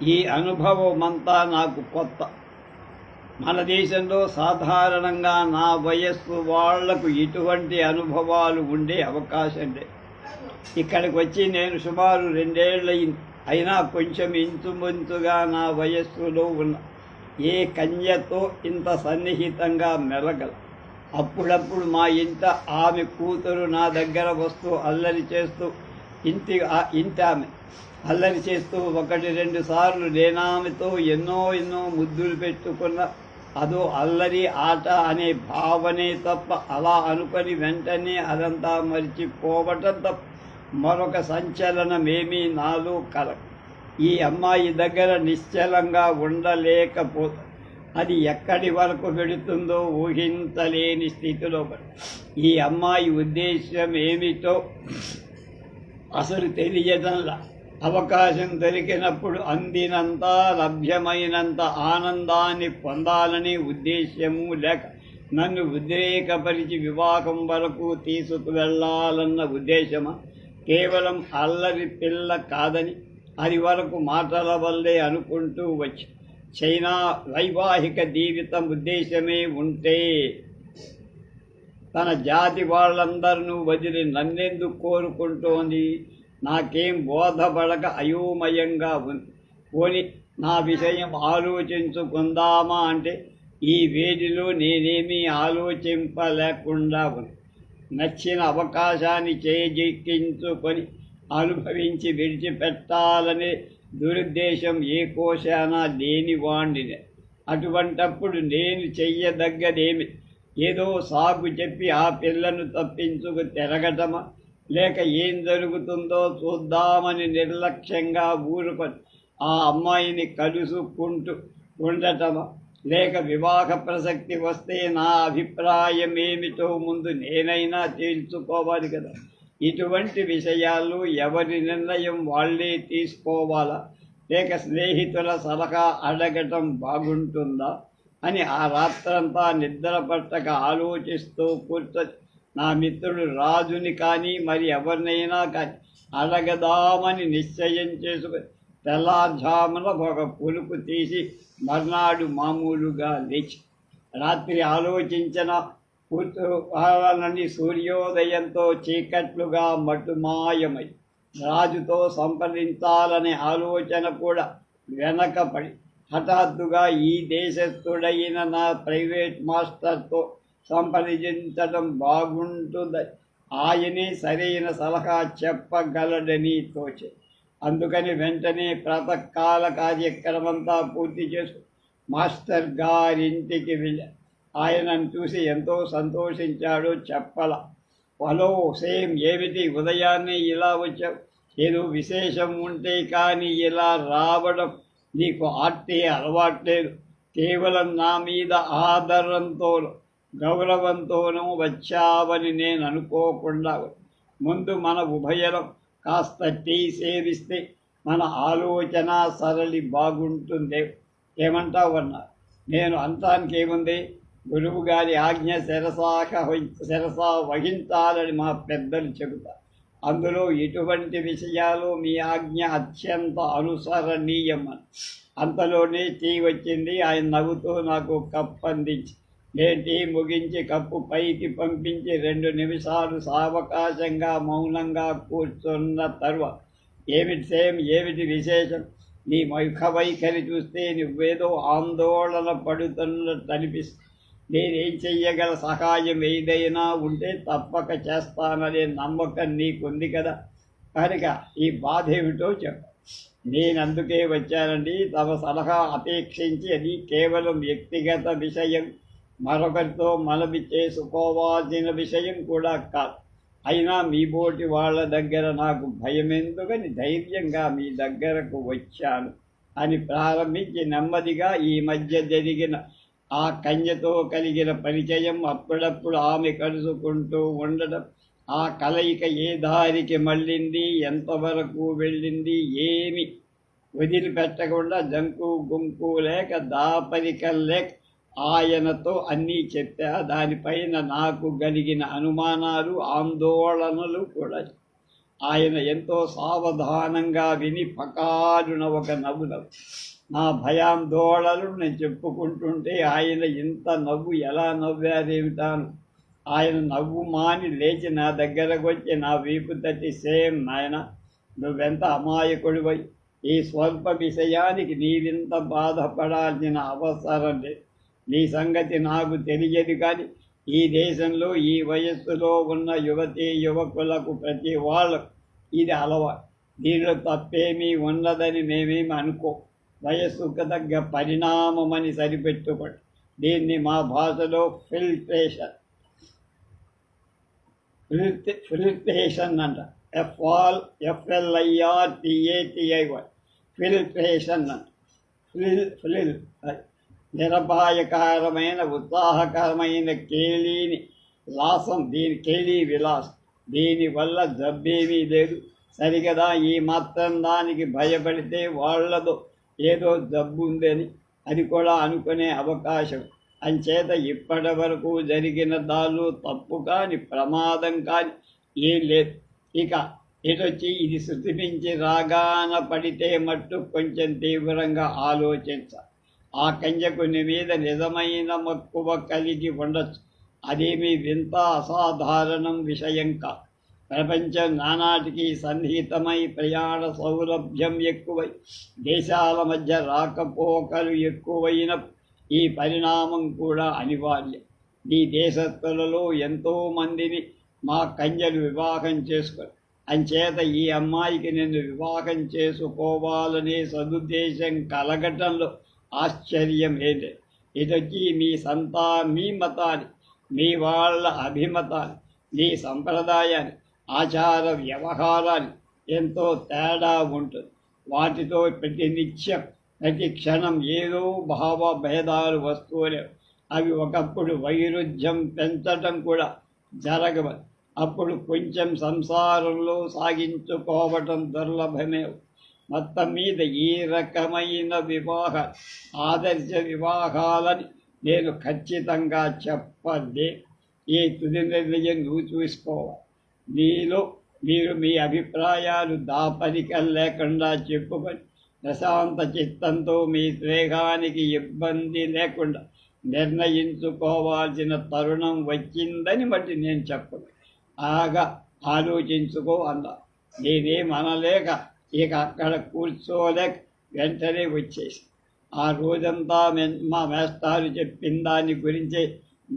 ఈ అనుభవమంతా నాకు కొత్త. మన దేశంలో సాధారణంగా నా వయస్సు వాళ్లకు ఇటువంటి అనుభవాలు ఉండే అవకాశం లేదు. ఇక్కడికి వచ్చి నేను సుమారు 2 ఏళ్ళయింది. అయినా కొంచెం ఇంచుమించుగా నా వయస్సులో ఉన్న ఏ కన్యతో ఇంత సన్నిహితంగా మెలగల. అప్పుడప్పుడు మా ఇంట ఆమె కూతురు నా దగ్గర వస్తూ అల్లరి చేస్తూ ఇంటి ఆమె అల్లరి చేస్తూ 1-2 సార్లు నేనామెతో ఎన్నో ముద్దులు పెట్టుకున్న అదో అల్లరి ఆట అనే భావనే తప్ప, అలా అనుకొని వెంటనే అదంతా మరిచిపోవటం తప్ప మరొక సంచలనమేమీ నాలో కలగ. ఈ అమ్మాయి దగ్గర నిశ్చలంగా ఉండలేకపోతే అది ఎక్కడి వరకు వెళుతుందో ఊహించలేని స్థితిలో ఈ అమ్మాయి ఉద్దేశం ఏమిటో అసలు తెలియదంలా. అవకాశం దొరికినప్పుడు అందినంత లభ్యమైనంత ఆనందాన్ని పొందాలని ఉద్దేశ్యము లేక నన్ను ఉద్రేకపరిచి వివాహం వరకు తీసుకువెళ్ళాలన్న ఉద్దేశమా? కేవలం అల్లరి పిల్ల కాదని అది వరకు మాటల వల్లే అనుకుంటూ వచ్చి చైనా వైవాహిక జీవితం ఉద్దేశమే ఉంటే తన జాతి వాళ్ళందరినూ వదిలి నన్నెందుకు కోరుకుంటోంది? నాకేం బోధపడక అయోమయంగా ఉంది. పోని నా విషయం ఆలోచించుకుందామా అంటే ఈ వేడిలో నేనేమీ ఆలోచింపలేకుండా ఉంది. నచ్చిన అవకాశాన్ని చేజిక్కించుకొని అనుభవించి విడిచిపెట్టాలనే దురుద్దేశం ఏ కోశానా లేనివాణ్ణినే. అటువంటప్పుడు నేను చెయ్యదగ్గదేమి? ఏదో సాగు చెప్పి ఆ పిల్లను తప్పించుకు తిరగటమా? లేక ఏం జరుగుతుందో చూద్దామని నిర్లక్ష్యంగా ఊరుకొని ఆ అమ్మాయిని కలుసుకుంటూ ఉండటమా? లేక వివాహ ప్రసక్తి వస్తే నా అభిప్రాయం ఏమిటో ముందు నేనైనా తేల్చుకోవాలి కదా. ఇటువంటి విషయాలు ఎవరి నిర్ణయం వాళ్ళే తీసుకోవాలా? లేక స్నేహితుల సలహా అడగటం బాగుంటుందా అని ఆ రాత్రంతా నిద్ర పట్టక ఆలోచిస్తూ కూర్చొని నా మిత్రుడు రాజుని కానీ మరి ఎవరినైనా కానీ అడగదామని నిశ్చయం చేసుకుని తెల్లారుజామున ఒక పులుపు తీసి మర్నాడు మామూలుగా లేచి రాత్రి ఆలోచించిన పూర్తి సూర్యోదయంతో చీకట్లుగా మటుమాయమై రాజుతో సంప్రదించాలనే ఆలోచన కూడా వెనకపడి హఠాత్తుగా ఈ దేశస్థుడైన నా ప్రైవేట్ మాస్టర్తో సంప్రదించడం బాగుంటుందని ఆయనే సరైన సలహా చెప్పగలడని తోచే. అందుకని వెంటనే ప్రాతకాల కార్యక్రమంతా పూర్తి చేసి మాస్టర్ గారింటికి వెళ్ళా. ఆయనను చూసి ఎంతో సంతోషించాడో చెప్పల. హలో సేమ్, ఏమిటి ఉదయాన్నే ఇలా వచ్చావు? ఏదో విశేషం ఉంటే కానీ ఇలా రావడం నీకు అలవాట్లేదు. కేవలం నా మీద ఆదరంతోనూ గౌరవంతోనూ వచ్చావని నేను అనుకోకుండా ముందు మన ఉభయలం కాస్త టీ సేవిస్తే మన ఆలోచన సరళి బాగుంటుందే. ఏమంటావన్నా? నేను అంతానికేముంది, గురువు గారి ఆజ్ఞ శిరసా వహించాలని మా పెద్దలు చెబుతారు. అందులో ఎటువంటి విషయాలు మీ ఆజ్ఞ అత్యంత అనుసరణీయమని. అంతలోనే టీ వచ్చింది. ఆయన నవ్వుతూ నాకు కప్పు అందించి నేను టీ ముగించి కప్పు పైకి పంపించి 2 నిమిషాలు సావకాశంగా మౌనంగా కూర్చున్న తరువాత ఏమిటి విశేషం? నీ ముఖ వైఖరి చూస్తే నువ్వేదో ఆందోళన పడుతున్నట్టు అనిపిస్తుంది. నేనేం చెయ్యగల సహాయం ఏదైనా ఉంటే తప్పక చేస్తాననే నమ్మకం నీకుంది కదా. కనుక ఈ బాధ ఏమిటో చెప్పు. నేను అందుకే వచ్చానండి. తమ సలహా అపేక్షించి అది కేవలం వ్యక్తిగత విషయం, మరొకరితో మనవి చేసుకోవాల్సిన విషయం కూడా కాదు. అయినా మీ బోటి వాళ్ళ దగ్గర నాకు భయం ఎందుకని ధైర్యంగా మీ దగ్గరకు వచ్చాను అని ప్రారంభించి నెమ్మదిగా ఈ మధ్య జరిగిన ఆ కన్యతో కలిగిన పరిచయం, అప్పుడప్పుడు ఆమె కలుసుకుంటూ ఉండడం, ఆ కలయిక ఏ దారికి మళ్ళింది, ఎంతవరకు వెళ్ళింది, ఏమి వదిలిపెట్టకుండా జంకు గుంకు లేక దాపరికం లేక ఆయనతో అన్నీ చెప్పా. దానిపైన నాకు కలిగిన అనుమానాలు, ఆందోళనలు కూడా. ఆయన ఎంతో సావధానంగా విని పకారున ఒక నవ్వు నా భయాందోళనలు నేను చెప్పుకుంటుంటే ఆయన ఇంత నవ్వు ఎలా నవ్వారేమిటాను. ఆయన నవ్వు మాని లేచి నా దగ్గరకు వచ్చి నా వీపు తట్టి, సేమ్ నాయన, నువ్వెంత అమాయకుడివై, ఈ స్వల్ప విషయానికి నీవింత బాధపడాల్సిన అవసరం లేదు. నీ సంగతి నాకు తెలియదు, కానీ ఈ దేశంలో ఈ వయస్సులో ఉన్న యువతీ యువకులకు ప్రతి వాళ్ళకు ఇది అలవాటు. దీనిలో తప్పేమీ ఉన్నదని మేమేమి అనుకో. వయస్సుకు తగ్గ పరిణామమని సరిపెట్టుకోండి. దీన్ని మా భాషలో ఫిల్ట్రేషన్ అంట. FLIRTATIY ఫిల్ట్రేషన్ అంట. ఫిల్ నిరపాయకరమైన ఉత్సాహకరమైన కేళీని లాసం, కేళీ విలాసం. దీనివల్ల జబ్బేమీ లేదు సరిగదా. ఈ మాత్రం దానికి భయపడితే వాళ్ళతో ఏదో జబ్బు ఉందని అది కూడా అనుకునే అవకాశం. అంచేత ఇప్పటి వరకు జరిగిన దానిలో తప్పు కానీ ప్రమాదం కానీ ఏం లేదు. ఇక ఇటొచ్చి ఇది శృతిమించి రాగాన పడితే మట్టు కొంచెం తీవ్రంగా ఆలోచించాలి. ఆ కంజకుని మీద నిజమైన మక్కువ కలిగి ఉండొచ్చు. అదేమీ వింత అసాధారణం విషయం కాదు. ప్రపంచం నానాటికి సన్నిహితమై ప్రయాణ సౌలభ్యం ఎక్కువై దేశాల మధ్య రాకపోకలు ఎక్కువైన ఈ పరిణామం కూడా అనివార్యం. ఈ దేశస్థులలో ఎంతోమందిని మా కంజలు వివాహం చేసుకొని, అంచేత ఈ అమ్మాయికి నిన్ను వివాహం చేసుకోవాలనే సదుద్దేశం కలగటంలో ఆశ్చర్యం ఏంటి. ఇదొచ్చి మీ మతాన్ని, మీ వాళ్ళ అభిమతాన్ని, మీ సంప్రదాయాన్ని, ఆచార వ్యవహారాన్ని ఎంతో తేడా ఉంటుంది. వాటితో ప్రతి క్షణం ఏదో భావభేదాలు వస్తూనే అవి ఒకప్పుడు వైరుధ్యం పెంచటం కూడా జరగవదు. అప్పుడు కొంచెం సంసారంలో సాగించుకోవటం దుర్లభమే. మొత్తం మీద ఈ రకమైన ఆదర్శ వివాహాలని నేను ఖచ్చితంగా చెప్పలే. ఈ తుది నిర్ణయం నువ్వు చూసుకోవాలి. మీరు మీ అభిప్రాయాలు దాపరికం లేకుండా చెప్పుకొని ప్రశాంత చిత్తంతో మీ స్నేహానికి ఇబ్బంది లేకుండా నిర్ణయించుకోవాల్సిన తరుణం వచ్చిందని బట్టి నేను చెప్పను. ఆలోచించుకో అన్నా. నేనేమనలేక ఇక అక్కడ కూర్చోలేక వెంటనే వచ్చేసి ఆ రోజంతా మా మేస్టారు చెప్పిన దాని గురించే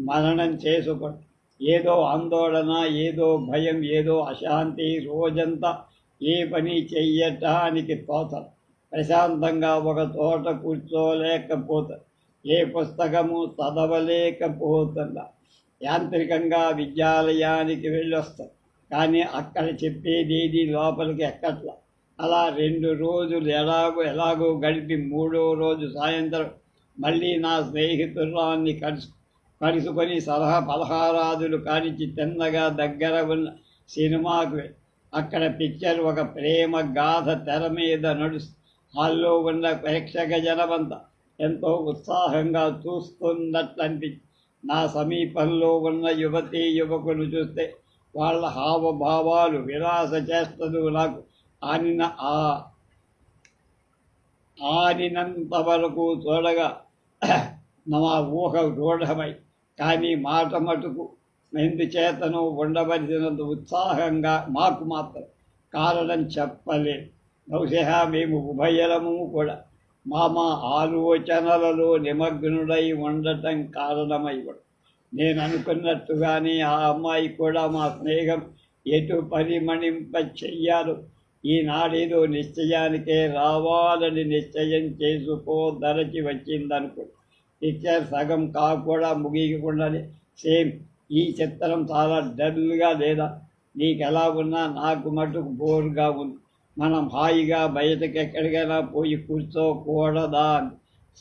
మననం చేసుకోండి. ఏదో ఆందోళన, ఏదో భయం, ఏదో అశాంతి, రోజంతా ఏ పని చెయ్యటానికి తోచదు. ప్రశాంతంగా ఒక చోట కూర్చోలేకపోతారు. ఏ పుస్తకము చదవలేకపోతుందా. యాంత్రికంగా విద్యాలయానికి వెళ్ళొస్తారు, కానీ అక్కడ చెప్పేదేది లోపలికి ఎక్కట్లా. అలా 2 రోజులు ఎలాగో గడిపి 3వ రోజు సాయంత్రం మళ్ళీ నా స్నేహితురాన్ని కలుసుకొని పలహారాదులు కానిచ్చి తిన్నగా దగ్గర ఉన్న సినిమాకు అక్కడ పిక్చర్ ఒక ప్రేమ గాథ తెర మీద నడుస్తూ హాల్లో ఉన్న ప్రేక్షక జనమంతా ఎంతో ఉత్సాహంగా చూస్తున్నట్లు అనిపించి నా సమీపంలో ఉన్న యువతీ యువకులు చూస్తే వాళ్ళ హావభావాలు, విలాస చేష్టలు నాకు ఆనినంత వరకు చూడగా నా ఊహ రూఢమై, కానీ మాట మటుకు ఎందుచేతనో ఉండవలసినంత ఉత్సాహంగా మాకు మాత్రం కారణం చెప్పలేదు. బహుశా మేము ఉభయలము కూడా మా ఆలోచనలలో నిమగ్నుడై ఉండటం కారణమై కూడా నేను అనుకున్నట్టుగానే ఆ అమ్మాయి కూడా మా స్నేహం ఎటు పరిమణింప చెయ్యాలో ఈనాడేదో నిశ్చయానికే రావాలని నిశ్చయం చేసుకోదలచి వచ్చిందనుకో. పిక్చర్ సగం కాకుండా ముగియకుండానే సేమ్ ఈ చిత్రం చాలా డల్గా లేదా, నీకు ఎలా ఉన్నా నాకు మటుకు బోర్గా ఉంది, మనం హాయిగా బయటకు ఎక్కడికైనా పోయి కూర్చోకూడదా అని.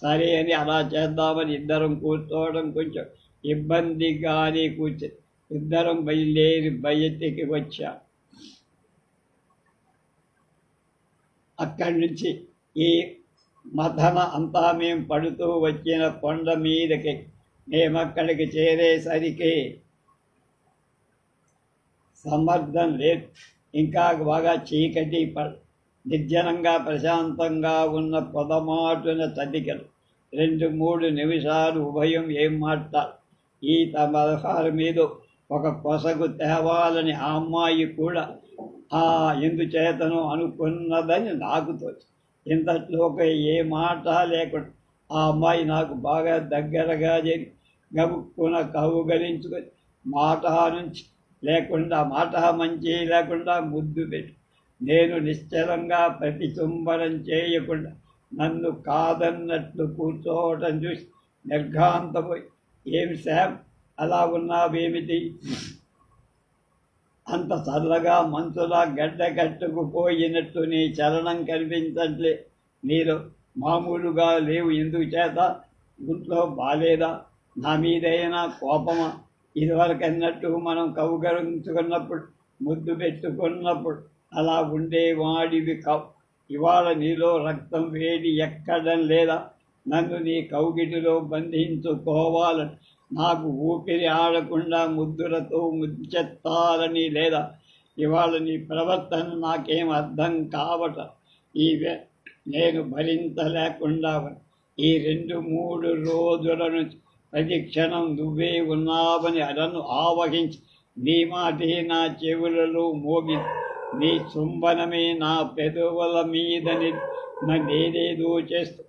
సరే అని అలా చేద్దామని ఇద్దరం కూర్చోవడం కొంచెం ఇబ్బందిగానే కూర్చొని ఇద్దరం బయలుదేరి బయటికి వచ్చాం. అక్కడి నుంచి ఈ మథన అంతా మేము పడుతూ వచ్చిన కొండ మీదకి మేమక్కడికి చేరేసరికి సమర్థం లేదు. ఇంకా బాగా చీకటి నిర్జనంగా ప్రశాంతంగా ఉన్న పొదమాటున తదికలు 2-3 నిమిషాలు ఉభయం ఏం మాట్లాడు. ఈ తమ మీద ఒక కొసగు తేవాలని ఆ అమ్మాయి కూడా ఎందుచేతనో అనుకున్నదని నాకు తోచి. ఇంతట్లోకి ఏ మాట లేకుండా ఆ అమ్మాయి నాకు బాగా దగ్గరగా చేరి గబుక్కున కౌగలించుకొని మాట నుంచి లేకుండా మాట మంచి లేకుండా ముద్దు పెట్టి నేను నిశ్చలంగా ప్రతిచుంబనం చేయకుండా నన్ను కాదన్నట్లు కూర్చోవటం చూసి నిర్ఘాంతపోయి, ఏమి శామ్ అలా ఉన్నావేమిటి? అంత చల్లగా మనసులా గడ్డ కట్టుకుపోయినట్టు నీ చలనం కనిపించట్లే. నీలో మామూలుగా లేవు. ఎందుకు చేత? గుంట్లో బాలేదా? నా మీదైనా కోపమా? ఇదివరకు అన్నట్టు మనం కౌగలించుకున్నప్పుడు ముద్దు పెట్టుకున్నప్పుడు అలా ఉండేవాడివి కావు. ఇవాళ నీలో రక్తం వేడి ఎక్కడం లేదా? నన్ను నీ కౌగిటిలో బంధించుకోవాలని, నాకు ఊపిరి ఆడకుండా ముద్దులతో ముచ్చెత్తాలని లేదా? ఇవాళ నీ ప్రవర్తన నాకేం అర్థం కావట. నేను భరించలేకుండా ఈ 2-3 రోజుల నుంచి ప్రతి క్షణం నువ్వే ఉన్నావని అదను ఆవహించి నీ మాటే నా చెవులలో మోగి నీ చుంబనమే నా పెదవుల మీదని నేనేదో చేస్తూ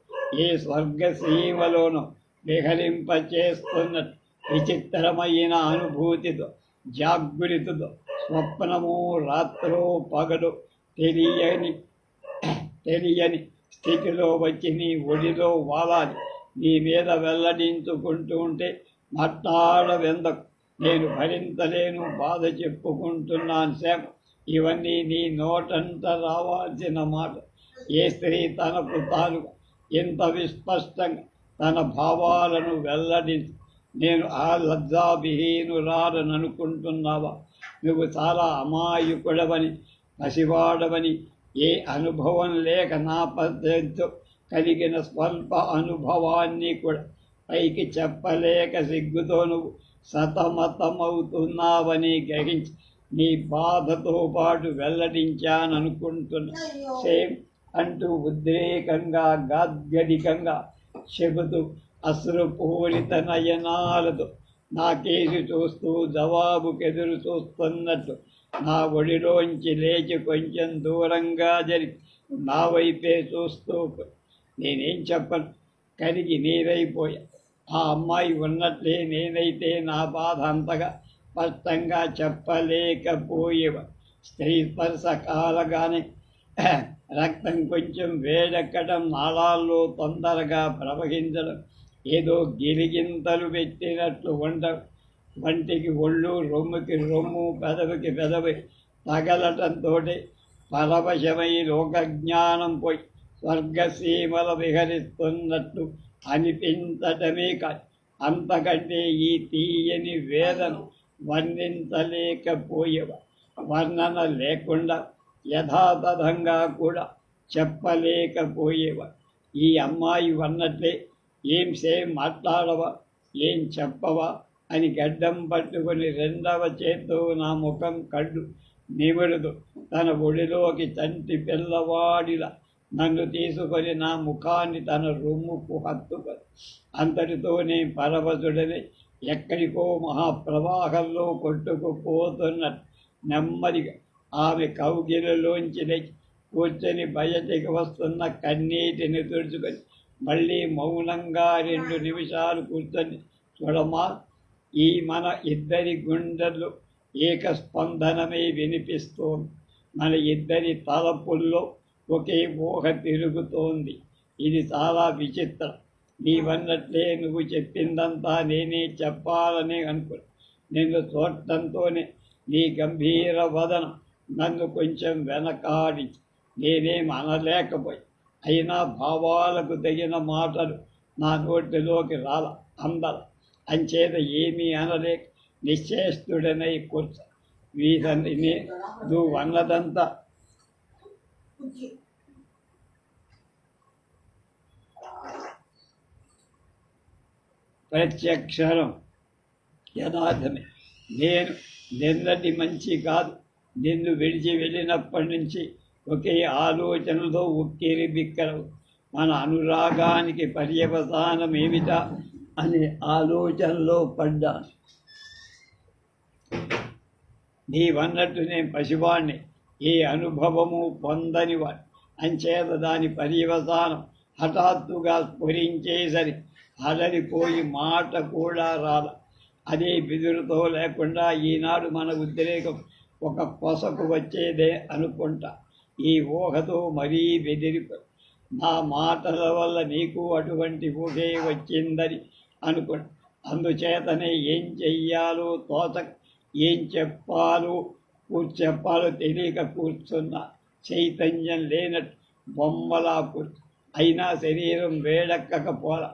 ఏ స్వర్గసీమలోనో విహరింపచేస్తున్న విచిత్రమైన అనుభూతితో, జాగృతితో, స్వప్నము రాత్రో పగలు తెలియని స్థితిలో వచ్చి నీ ఒడిలో వాలాలి నీ మీద వెల్లడించుకుంటూ ఉంటే మాట్లాడవెందకు? నేను భరించలేను, బాధ చెప్పుకుంటున్నాను శ్యామ్. ఇవన్నీ నీ నోటంట రావాల్సిన మాట. ఏ స్త్రీ తనకు తాను ఎంత విస్పష్టంగా తన భావాలను వెల్లడించు. నేను ఆ లజ్జావిహీనురాలని అనుకుంటున్నావా? నువ్వు చాలా అమాయకుడవని, పసివాడవని, ఏ అనుభవం లేక నా పద్ధతితో కలిగిన స్వల్ప అనుభవాన్ని కూడా పైకి చెప్పలేక సిగ్గుతో నువ్వు సతమతమవుతున్నావని గ్రహించి నీ బాధతో పాటు వెల్లడించాననుకుంటున్నా సేమ్ అంటూ ఉద్రేకంగా గాద్గదికంగా చెబుతూ అశ్రుపూరిత నయనాలతో నాకేసి చూస్తూ జవాబుకెదురు చూస్తున్నట్టు నా ఒడిలోంచి లేచి కొంచెం దూరంగా జరిగి నా వైపే చూస్తూ నేనేం చెప్పను, కరిగి నీరైపోయా. ఆ అమ్మాయి ఉన్నట్లే నేనైతే నా బాధ అంతగా స్పష్టంగా చెప్పలేకపోయేవా. స్త్రీ స్పర్శ కాలగానే రక్తం కొంచెం వేడెక్కడం, నాళాల్లో తొందరగా ప్రవహించడం, ఏదో గిరిగింతలు పెట్టినట్లు ఉండవు. వంటికి ఒళ్ళు, రొమ్ముకి రొమ్ము, పెదవికి పెదవి తగలటంతో పరవశమై లోకజ్ఞానం పోయి స్వర్గసీమల విహరిస్తున్నట్టు అనిపించటమే కాదు, అంతకంటే ఈ తీయని వేదన వర్ణించలేకపోయేవా. వర్ణన లేకుండా యథాతథంగా కూడా చెప్పలేకపోయేవా. ఈ అమ్మాయి అన్నట్లే ఏం సేమ్ మాట్లాడవా, ఏం చెప్పవా అని గడ్డం పట్టుకొని రెండవ చేత్తో నా ముఖం కళ్ళు నిమురుదు తన ఒడిలోకి చంటి పిల్లవాడిలా నన్ను తీసుకొని నా ముఖాన్ని తన రొమ్ముకు హత్తుకొని అంతటితోనే పరవశుడని ఎక్కడికో మహాప్రవాహంలో కొట్టుకుపోతున్నట్టు నెమ్మదిగా ఆమె కౌగిలిలోంచి లేచి కూర్చొని బయటికి వస్తున్న కన్నీటిని తుడుచుకొని మళ్ళీ మౌనంగా 2 నిమిషాలు కూర్చొని, చూడమ్మా, ఈ మన ఇద్దరి గుండెలు ఏకస్పందనమే వినిపిస్తోంది. మన ఇద్దరి తలపుల్లో ఒకే ఊహ తిరుగుతోంది. ఇది చాలా విచిత్రం. నీవన్నట్లే నువ్వు చెప్పిందంతా నేనే చెప్పాలని అనుకుని నిన్ను చూడటంతోనే నీ గంభీర వదనం నన్ను కొంచెం వెనకాడించి నేనేం అనలేకపోయి, అయినా భావాలకు తగిన మాటలు నా నోటిలోకి రాల అందల. అంచేత ఏమీ అనలేక నిశ్చేష్టుడనై కూర్చో. వీటన్ని నువ్వు అన్నదంతా ప్రత్యక్షరం యథార్థమే. నేను నిన్నటి మంచి కాదు, నిన్ను విడిచి వెళ్ళినప్పటి నుంచి ఒకే ఆలోచనలతో ఉక్కిరి బిక్కరవు. మన అనురాగానికి పర్యవసానం ఏమిటా అనే ఆలోచనలో పడ్డాను. నీవన్నట్టు నేను పసివాణ్ణి, ఏ అనుభవము పొందనివాడు. అంచేత దాని పర్యవసానం హఠాత్తుగా స్ఫురించేసరి హడలిపోయి మాట కూడా రాల. అదే బిదురుతో లేకుండా ఈనాడు మన ఉద్రేకం ఒక కొసకు వచ్చేదే అనుకుంటా. ఈ ఊహతో మరీ బెదిరిపో. నా మాటల వల్ల నీకు అటువంటి ఊహే వచ్చిందని అనుకుంటా. అందుచేతనే ఏం చెయ్యాలో తోచక, ఏం చెప్పాలో తెలియక కూర్చున్నా. చైతన్యం లేనట్టు బొమ్మలా కూర్చు. అయినా శరీరం వేడెక్కకపోల.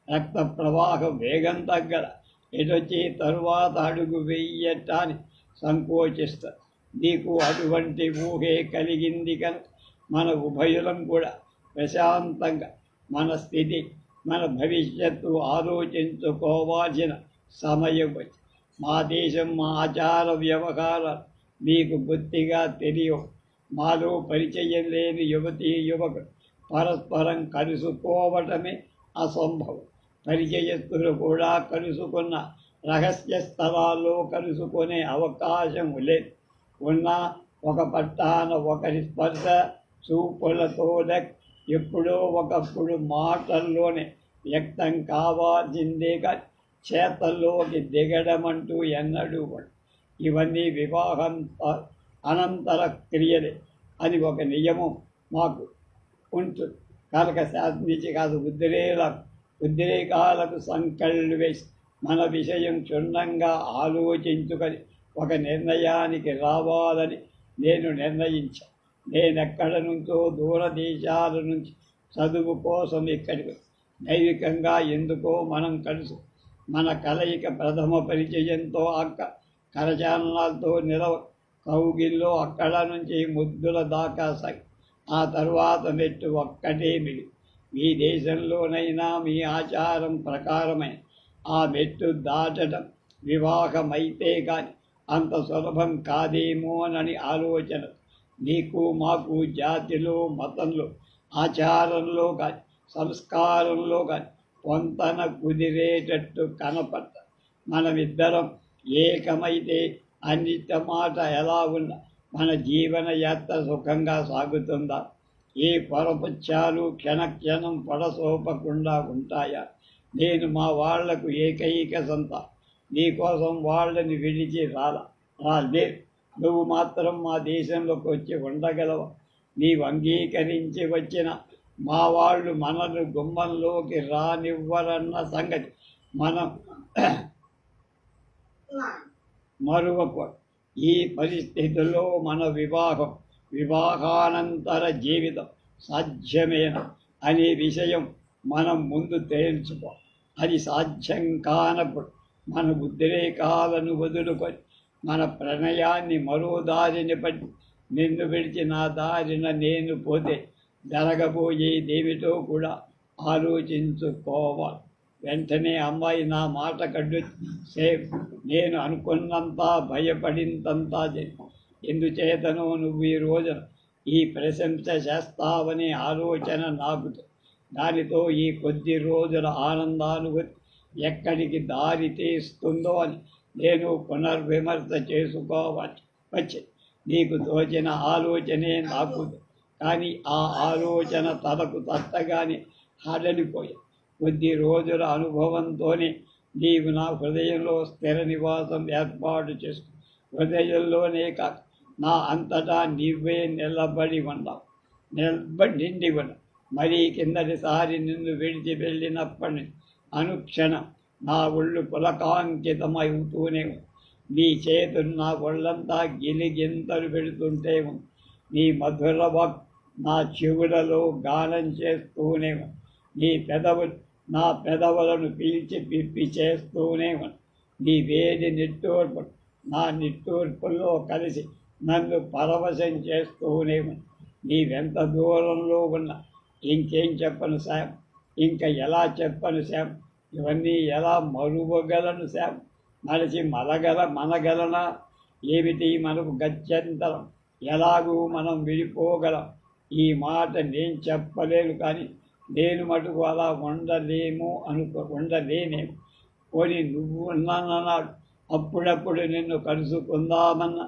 రక్త ప్రవాహం వేగం తగ్గల. ఎటొచ్చి తరువాత అడుగు వెయ్యటాన్ని సంకోచిస్తా. నీకు అటువంటి ఊహే కలిగింది కనుక మన ఉభయులం కూడా ప్రశాంతంగా మన స్థితి, మన భవిష్యత్తు ఆలోచించుకోవాల్సిన సమయం వచ్చి. మా దేశం, మా ఆచార వ్యవహారాలు మీకు బొత్తిగా తెలియవు. మాలో పరిచయం లేని యువతీ యువకులు పరస్పరం కలుసుకోవటమే అసంభవం. పరిచయస్తులు కూడా కలుసుకున్న రహస్య స్థలాల్లో కలుసుకునే అవకాశం లేదు. ఉన్న ఒక పట్టాన ఒకరి స్పర్శ చూపులతో ఎప్పుడో ఒకప్పుడు మాటల్లోనే వ్యక్తం కావాల్సిందే కానీ చేతల్లోకి దిగడమంటూ ఎన్నడూ కూడా. ఇవన్నీ వివాహం అనంతర క్రియలే అని ఒక నియమం మాకు ఉంటుంది కనుక శాంతించి కాదు ఉద్రేకాలకు సంకళ్ళు వేసి మన విషయం క్షుణ్ణంగా ఆలోచించుకొని ఒక నిర్ణయానికి రావాలని నేను నిర్ణయించాను. నేనెక్కడ నుంచో దూరదేశాల నుంచి చదువు కోసం ఇక్కడికి దైవికంగా ఎందుకో మనం కలుసు. మన కలయిక ప్రథమ పరిచయంతో కరచాలనాలతో కౌగిల్లో అక్కడ నుంచి ముద్దుల దాకా సాగి ఆ తర్వాత మెట్టు ఒక్కటే మిగి. మీ దేశంలోనైనా మీ ఆచారం ప్రకారమైన ఆ మెట్టు దాటడం వివాహమైతే కానీ అంత సులభం కాదేమోనని ఆలోచన. నీకు మాకు జాతిలో, మతంలో, ఆచారంలో కానీ సంస్కారంలో కానీ పొంతన కుదిరేటట్టు కనపడ్డ. మనమిద్దరం ఏకమైతే అన్నిట మాట ఎలా ఉన్నా మన జీవన యాత్ర సుఖంగా సాగుతుందా? ఏ పొరపచ్చాలు క్షణక్షణం పడసోపకుండా ఉంటాయా? నేను మా వాళ్లకు ఏకైక నీకోసం వాళ్ళని విడిచి రాలే. నువ్వు మాత్రం మా దేశంలోకి వచ్చి ఉండగలవా? నీవు అంగీకరించి వచ్చిన మా వాళ్ళు మనను గుమ్మంలోకి రానివ్వరన్న సంగతి మనం మరువకూడదు. ఈ పరిస్థితుల్లో మన వివాహానంతర జీవితం సాధ్యమేనా అనే విషయం మనం ముందు తేల్చుకో. అది సాధ్యం కానప్పుడు మన ఉద్రేకాలను వదులుకొని మన ప్రణయాన్ని మరో దారిని పట్టి నిన్ను విడిచి నా దారిన నేను పోతే జరగబోయేదేమిటో కూడా ఆలోచించుకోవాలి. వెంటనే అమ్మాయి నా మాట కడ్డు సేఫ్. నేను అనుకున్నంత భయపడింతంతా ఎందుచేతనో నువ్వు ఈ రోజున ఈ ప్రశంస చేస్తావనే ఆలోచన నాకు. దానితో ఈ కొద్ది రోజుల ఆనందానుభూతి ఎక్కడికి దారి తీస్తుందో అని నేను పునర్విమర్శ చేసుకోవాలి వచ్చి. నీకు తోచిన ఆలోచనే నాకు, కానీ ఆ ఆలోచన తలకు తట్టగానే హడలిపోయి కొద్ది రోజుల అనుభవంతోనే నీవు నా హృదయంలో స్థిర నివాసం ఏర్పాటు చేసుకు. హృదయంలోనే కాక నా అంతటా నీవే నిండి ఉన్నావు. మరీ కిందటిసారి నిన్ను విడిచి వెళ్ళినప్పటి అనుక్షణం నా ఒళ్ళు పులకాంకితమవుతూనే ఉంది. నీ చేతులు నా ఒళ్ళంతా గిలిగింతలు పెడుతుంటే ఉంది. నీ మధుర వాక్ నా చెవులలో గానం చేస్తూనే ఉంది. నీ పెదవులు నా పెదవులను పీల్చి పిప్పి చేస్తూనే ఉంది. నీ వేడి నిట్టూర్పు నా నిట్టూర్పుల్లో కలిసి నన్ను పరవశం చేస్తూనే ఉంది. నీవెంత దూరంలో ఉన్నా ఇంకేం చెప్పను శామ్, ఇంకా ఎలా చెప్పను శామ్, ఇవన్నీ ఎలా మరువగలను శామ్, మనిషి మనగలనా? ఏమిటి మనకు గత్యంతరం? ఎలాగూ మనం విడిపోగలం? ఈ మాట నేను చెప్పలేను, కానీ నేను మటుకు అలా ఉండలేనేమో. పోనీ నువ్వు ఉన్నానన్నాడు. అప్పుడప్పుడు నిన్ను కలుసుకుందామన్న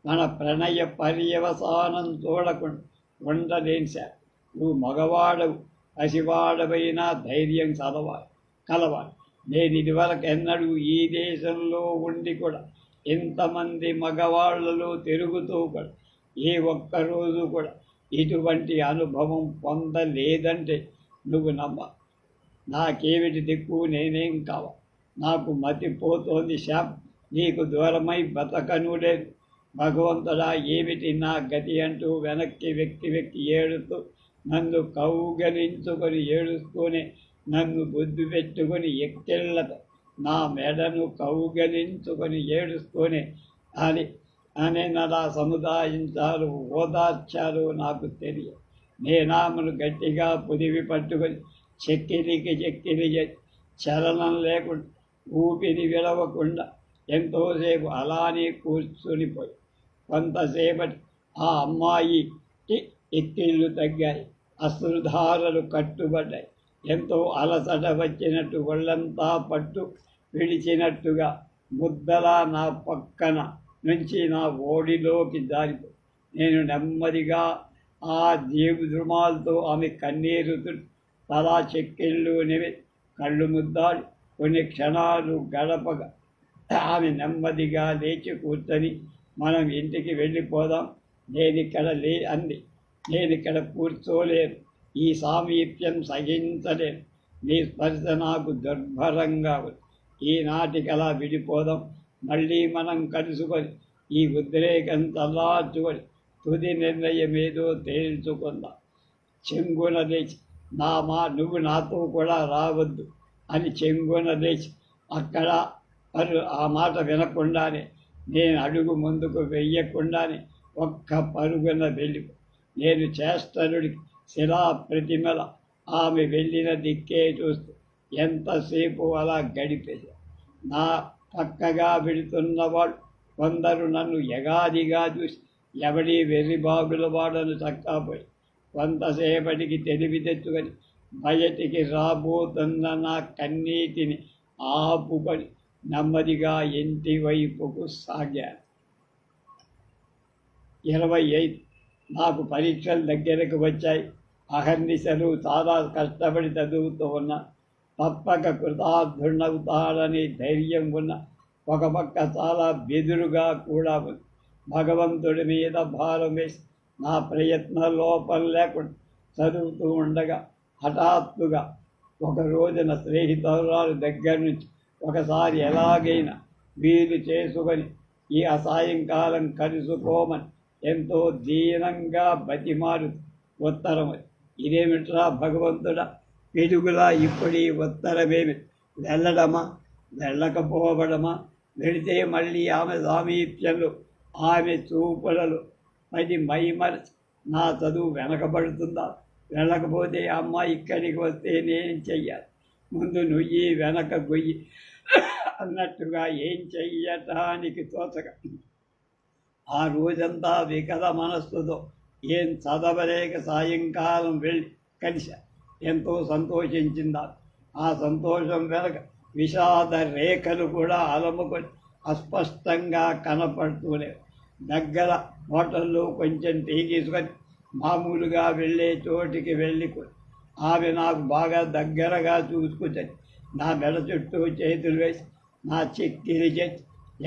మన ప్రణయ పర్యవసానం చూడకుండా ఉండలేను సార్. నువ్వు మగవాడవు, పసివాడవైనా ధైర్యం కలవాలి. నేను ఇదివరకు ఎన్నడూ ఈ దేశంలో ఉండి కూడా ఇంతమంది మగవాళ్లలో తిరుగుతూ కూడా ఏ ఒక్కరోజు కూడా ఇటువంటి అనుభవం పొందలేదంటే నువ్వు నమ్మ. నాకేమిటి దిక్కు, నేనేం కావాలి? నాకు మతిపోతోంది శ్యామ్, నీకు దూరమై బతకను లేదు. భగవంతుడా, ఏమిటి నా గతి అంటూ వెనక్కి వెక్కి ఏడుస్తూ నన్ను కౌగలించుకొని ఏడుస్తూనే నన్ను బుద్ధి పెట్టుకొని ఎక్కెళ్ళతో నా మెడను కౌగలించుకొని ఏడుస్తూనే అని నలా సముదాయించాలు, ఓదార్చాలు నాకు తెలియదు. నేనామను గట్టిగా పుదివి పట్టుకొని చెక్కిలికి చలనం లేకుండా ఊపిరి విడవకుండా ఎంతోసేపు అలానే కూర్చునిపోయి కొంతసేపటి ఆ అమ్మాయికి ఎక్కిళ్ళు తగ్గాయి, అశ్రుధారలు కట్టుబడ్డాయి. ఎంతో అలసట వచ్చినట్టు ఒళ్ళంతా పట్టు విడిచినట్టుగా ముద్దలా నా పక్కన నుంచి నా ఓడిలోకి జారిపోయి నేను నెమ్మదిగా ఆ జీవద్రుమాలతో ఆమె కన్నీరు తలా చెక్కిళ్ళు నివి కళ్ళు ముద్దాడి కొన్ని క్షణాలు గడపగా ఆమె నెమ్మదిగా లేచి కూర్చొని మనం ఇంటికి వెళ్ళిపోదాం, అంది. నేనిక్కడ కూర్చోలేను, ఈ సామీప్యం సహించలేను, నీ స్పర్శ నాకు దుర్భరంగా ఉంది. ఈనాటికి అలా విడిపోదాం, మళ్ళీ మనం కలుసుకొని ఈ ఉద్రేకం చల్లార్చుకొని తుది నిర్ణయం ఏదో తేల్చుకుందాం. చెంగున లేచి నువ్వు నాతో కూడా రావద్దు అని చెంగున లేచి అక్కడ ఆ మాట వినకుండానే నేను అడుగు ముందుకు వెయ్యకుండానే ఒక్క పరుగున వెళ్ళిపో. నేను చేష్టనుడికి శిలా ప్రతిమల ఆమె వెళ్ళిన దిక్కే చూస్తూ ఎంతసేపు అలా గడిపేశా. నా పక్కగా వెళుతున్నవాడు కొందరు నన్ను ఎగాదిగా చూసి ఎవడీ వెర్రిబాగుల వాడను చక్కాపోయి కొంతసేపటికి తెలివి తెచ్చుకొని బయటికి రాబోతున్న నా కన్నీటిని ఆపుకొని నెమ్మదిగా ఇంటి వైపుకు సాగాను. 25 నాకు పరీక్షలు దగ్గరకు వచ్చాయి. అహర్నిశలు చాలా కష్టపడి చదువుతూ ఉన్నా. తప్పక కృతార్థుడవుతాడని ధైర్యం ఉన్న ఒక పక్క చాలా బెదురుగా కూడా ఉంది. భగవంతుడి మీద భారం వేసి నా ప్రయత్న లోపం లేకుండా చదువుతూ ఉండగా హఠాత్తుగా ఒక రోజున స్నేహితురాలు దగ్గర నుంచి ఒకసారి ఎలాగైనా వీలు చేసుకొని ఈ సాయంకాలం కలుసుకోమని ఎంతో దీనంగా బతిమారు ఉత్తరం. ఇదేమిట్రా భగవంతుడా, వెలుగులా ఇప్పుడు ఈ ఉత్తరమేమి? వెళ్ళడమా, వెళ్ళకపోవడమా? వెళితే మళ్ళీ ఆమె సామీప్యంలో ఆమె చూపులలో మైమరచి నా చదువు వెనకబడుతుందా? వెళ్ళకపోతే అమ్మ ఇక్కడికి వస్తే నేను చెయ్యాలి, ముందు నుయ్యి వెనక గొయ్యి అన్నట్టుగా ఏం చెయ్యటానికి తోచక ఆ రోజంతా వికల మనస్సుతో ఏం చదవలేక సాయంకాలం వెళ్ళి కలిశా. ఎంతో సంతోషించిందా. ఆ సంతోషం వెనక విషాద రేఖలు కూడా అలముకొని అస్పష్టంగా కనపడుతూనే దగ్గర హోటల్లో కొంచెం టీ తీసుకొని మామూలుగా వెళ్ళే చోటికి వెళ్ళిపోయి ఆమె నాకు బాగా దగ్గరగా చూసుకుంటుంది. నా మెడ చుట్టూ చేతులు వేసి నా చెక్కిలి చేసి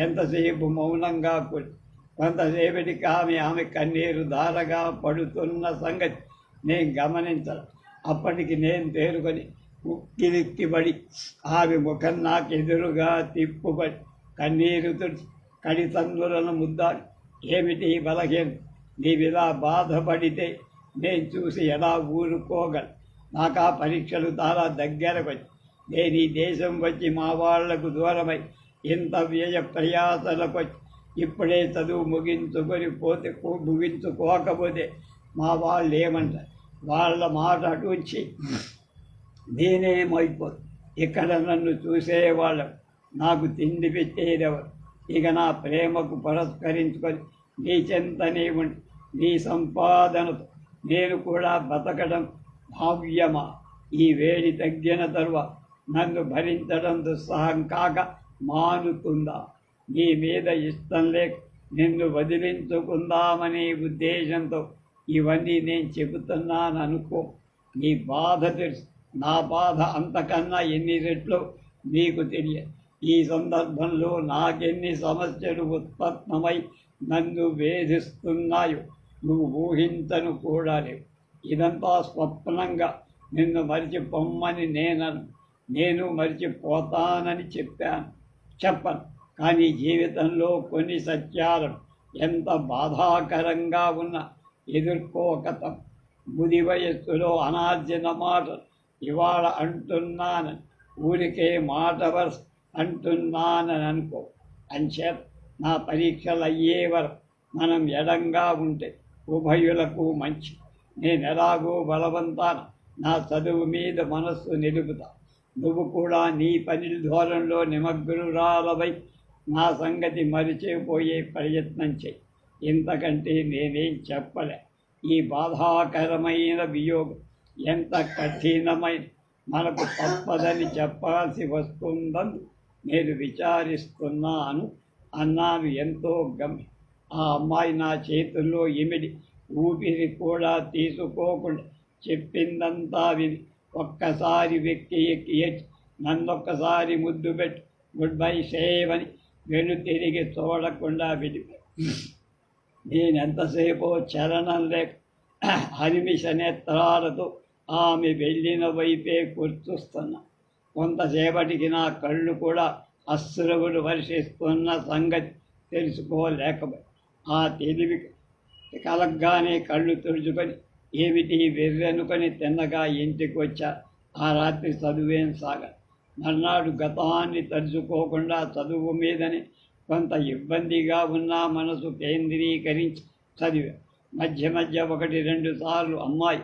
ఎంతసేపు మౌనంగా కూర్చు. కొంతసేపటికి ఆమె కన్నీరు ధారగా పడుతున్న సంగతి నేను గమనించాను. అప్పటికి నేను తేరుకొని ఉక్కిలిక్కిబడి ఆమె ముఖం నాకు ఎదురుగా తిప్పుబడి కన్నీరు తుడిచి కడితందులను ముద్దాడు. ఏమిటి బలహీన, నీవిలా బాధపడితే నేను చూసి ఎలా ఊరుకోగలను? నాకు ఆ పరీక్షలు చాలా దగ్గరకు వచ్చి నేను ఈ దేశం వచ్చి మా వాళ్లకు దూరమై ఇంత వ్యయ ప్రయాసలకు వచ్చి ఇప్పుడే చదువు ముగించుకోకపోతే మా వాళ్ళు ఏమంటారు? వాళ్ళ మాట అటుంచి నేనేమైపోదు. ఇక్కడ నన్ను చూసేవాళ్ళం, నాకు తిండి పెట్టేదెవరు? ఇక నా ప్రేమకు పురస్కరించుకొని నీ చెంతనే ఉండి నీ సంపాదనతో నేను కూడా బతకడం భావ్యమా? ఈ వేడి తగ్గిన తరువాత నన్ను భరించడం దుస్సహం కాక మానుతుందా? నీ మీద ఇష్టం లేక నిన్ను వదిలించుకుందామనే ఉద్దేశంతో ఇవన్నీ నేను చెబుతున్నాను అనుకో. నీ బాధ తెలుసు, నా బాధ అంతకన్నా ఎన్ని రెట్లు నీకు తెలియదు. ఈ సందర్భంలో నాకెన్ని సమస్యలు ఉత్పన్నమై నన్ను వేధిస్తున్నాయో నువ్వు ఊహించను కూడా లేవు. ఇదంతా స్వప్నంగా నిన్ను మరిచిపోమ్మని నేను మరిచిపోతానని చెప్పను. కానీ జీవితంలో కొన్ని సత్యాలను ఎంత బాధాకరంగా ఉన్నా ఎదుర్కోకతం. ముది వయస్సులో అనార్జన మాటలు ఇవాళ అంటున్నానని ఊరికే మాట వరుస అంటున్నానని అనుకో. అంచేత నా పరీక్షలు అయ్యే వరకు మనం ఎడంగా ఉంటే ఉభయులకు మంచి. నేను ఎలాగో బలవంతాన నా చదువు మీద మనస్సు నిలుపుతా. నువ్వు కూడా నీ పని ధోరణిలో నిమగ్నురాలవై నా సంగతి మరిచిపోయే ప్రయత్నం చెయ్యి. ఇంతకంటే నేనేం చెప్పలే. ఈ బాధాకరమైన వియోగం ఎంత కఠినమైన మనకు తప్పదని చెప్పాల్సి వస్తుందని నేను విచారిస్తున్నాను అన్నాను ఎంతో గమ్యం. ఆ అమ్మాయి నా చేతుల్లో ఇమిడి ఊపిరి కూడా తీసుకోకుండా చెప్పిందంతా విని ఒక్కసారి వెక్కి ఎక్కి నన్నొక్కసారి ముద్దు పెట్టి గుడ్ బై సేవని తిరిగి చూడకుండా విడిపోయి నేనెంతసేపో చలనం లేక హరిమిష నేత్రాలతో ఆమె వెళ్ళిన వైపే కూర్చుస్తున్నా. కొంతసేపటికి నా కళ్ళు కూడా అశ్రువులు వర్షిస్తున్న సంగతి తెలుసుకోలేకపోయి ఆ తెలివి కలగ్గానే కళ్ళు తుడుచుకొని ఏమిటి వెర్రెనుకొని తిన్నగా ఇంటికి వచ్చా. ఆ రాత్రి చదువేం సాగదు. మర్నాడు గతాన్ని తలుచుకోకుండా చదువు మీదని కొంత ఇబ్బందిగా ఉన్న మనసు కేంద్రీకరించి చదివా. మధ్య మధ్య 1-2 సార్లు అమ్మాయి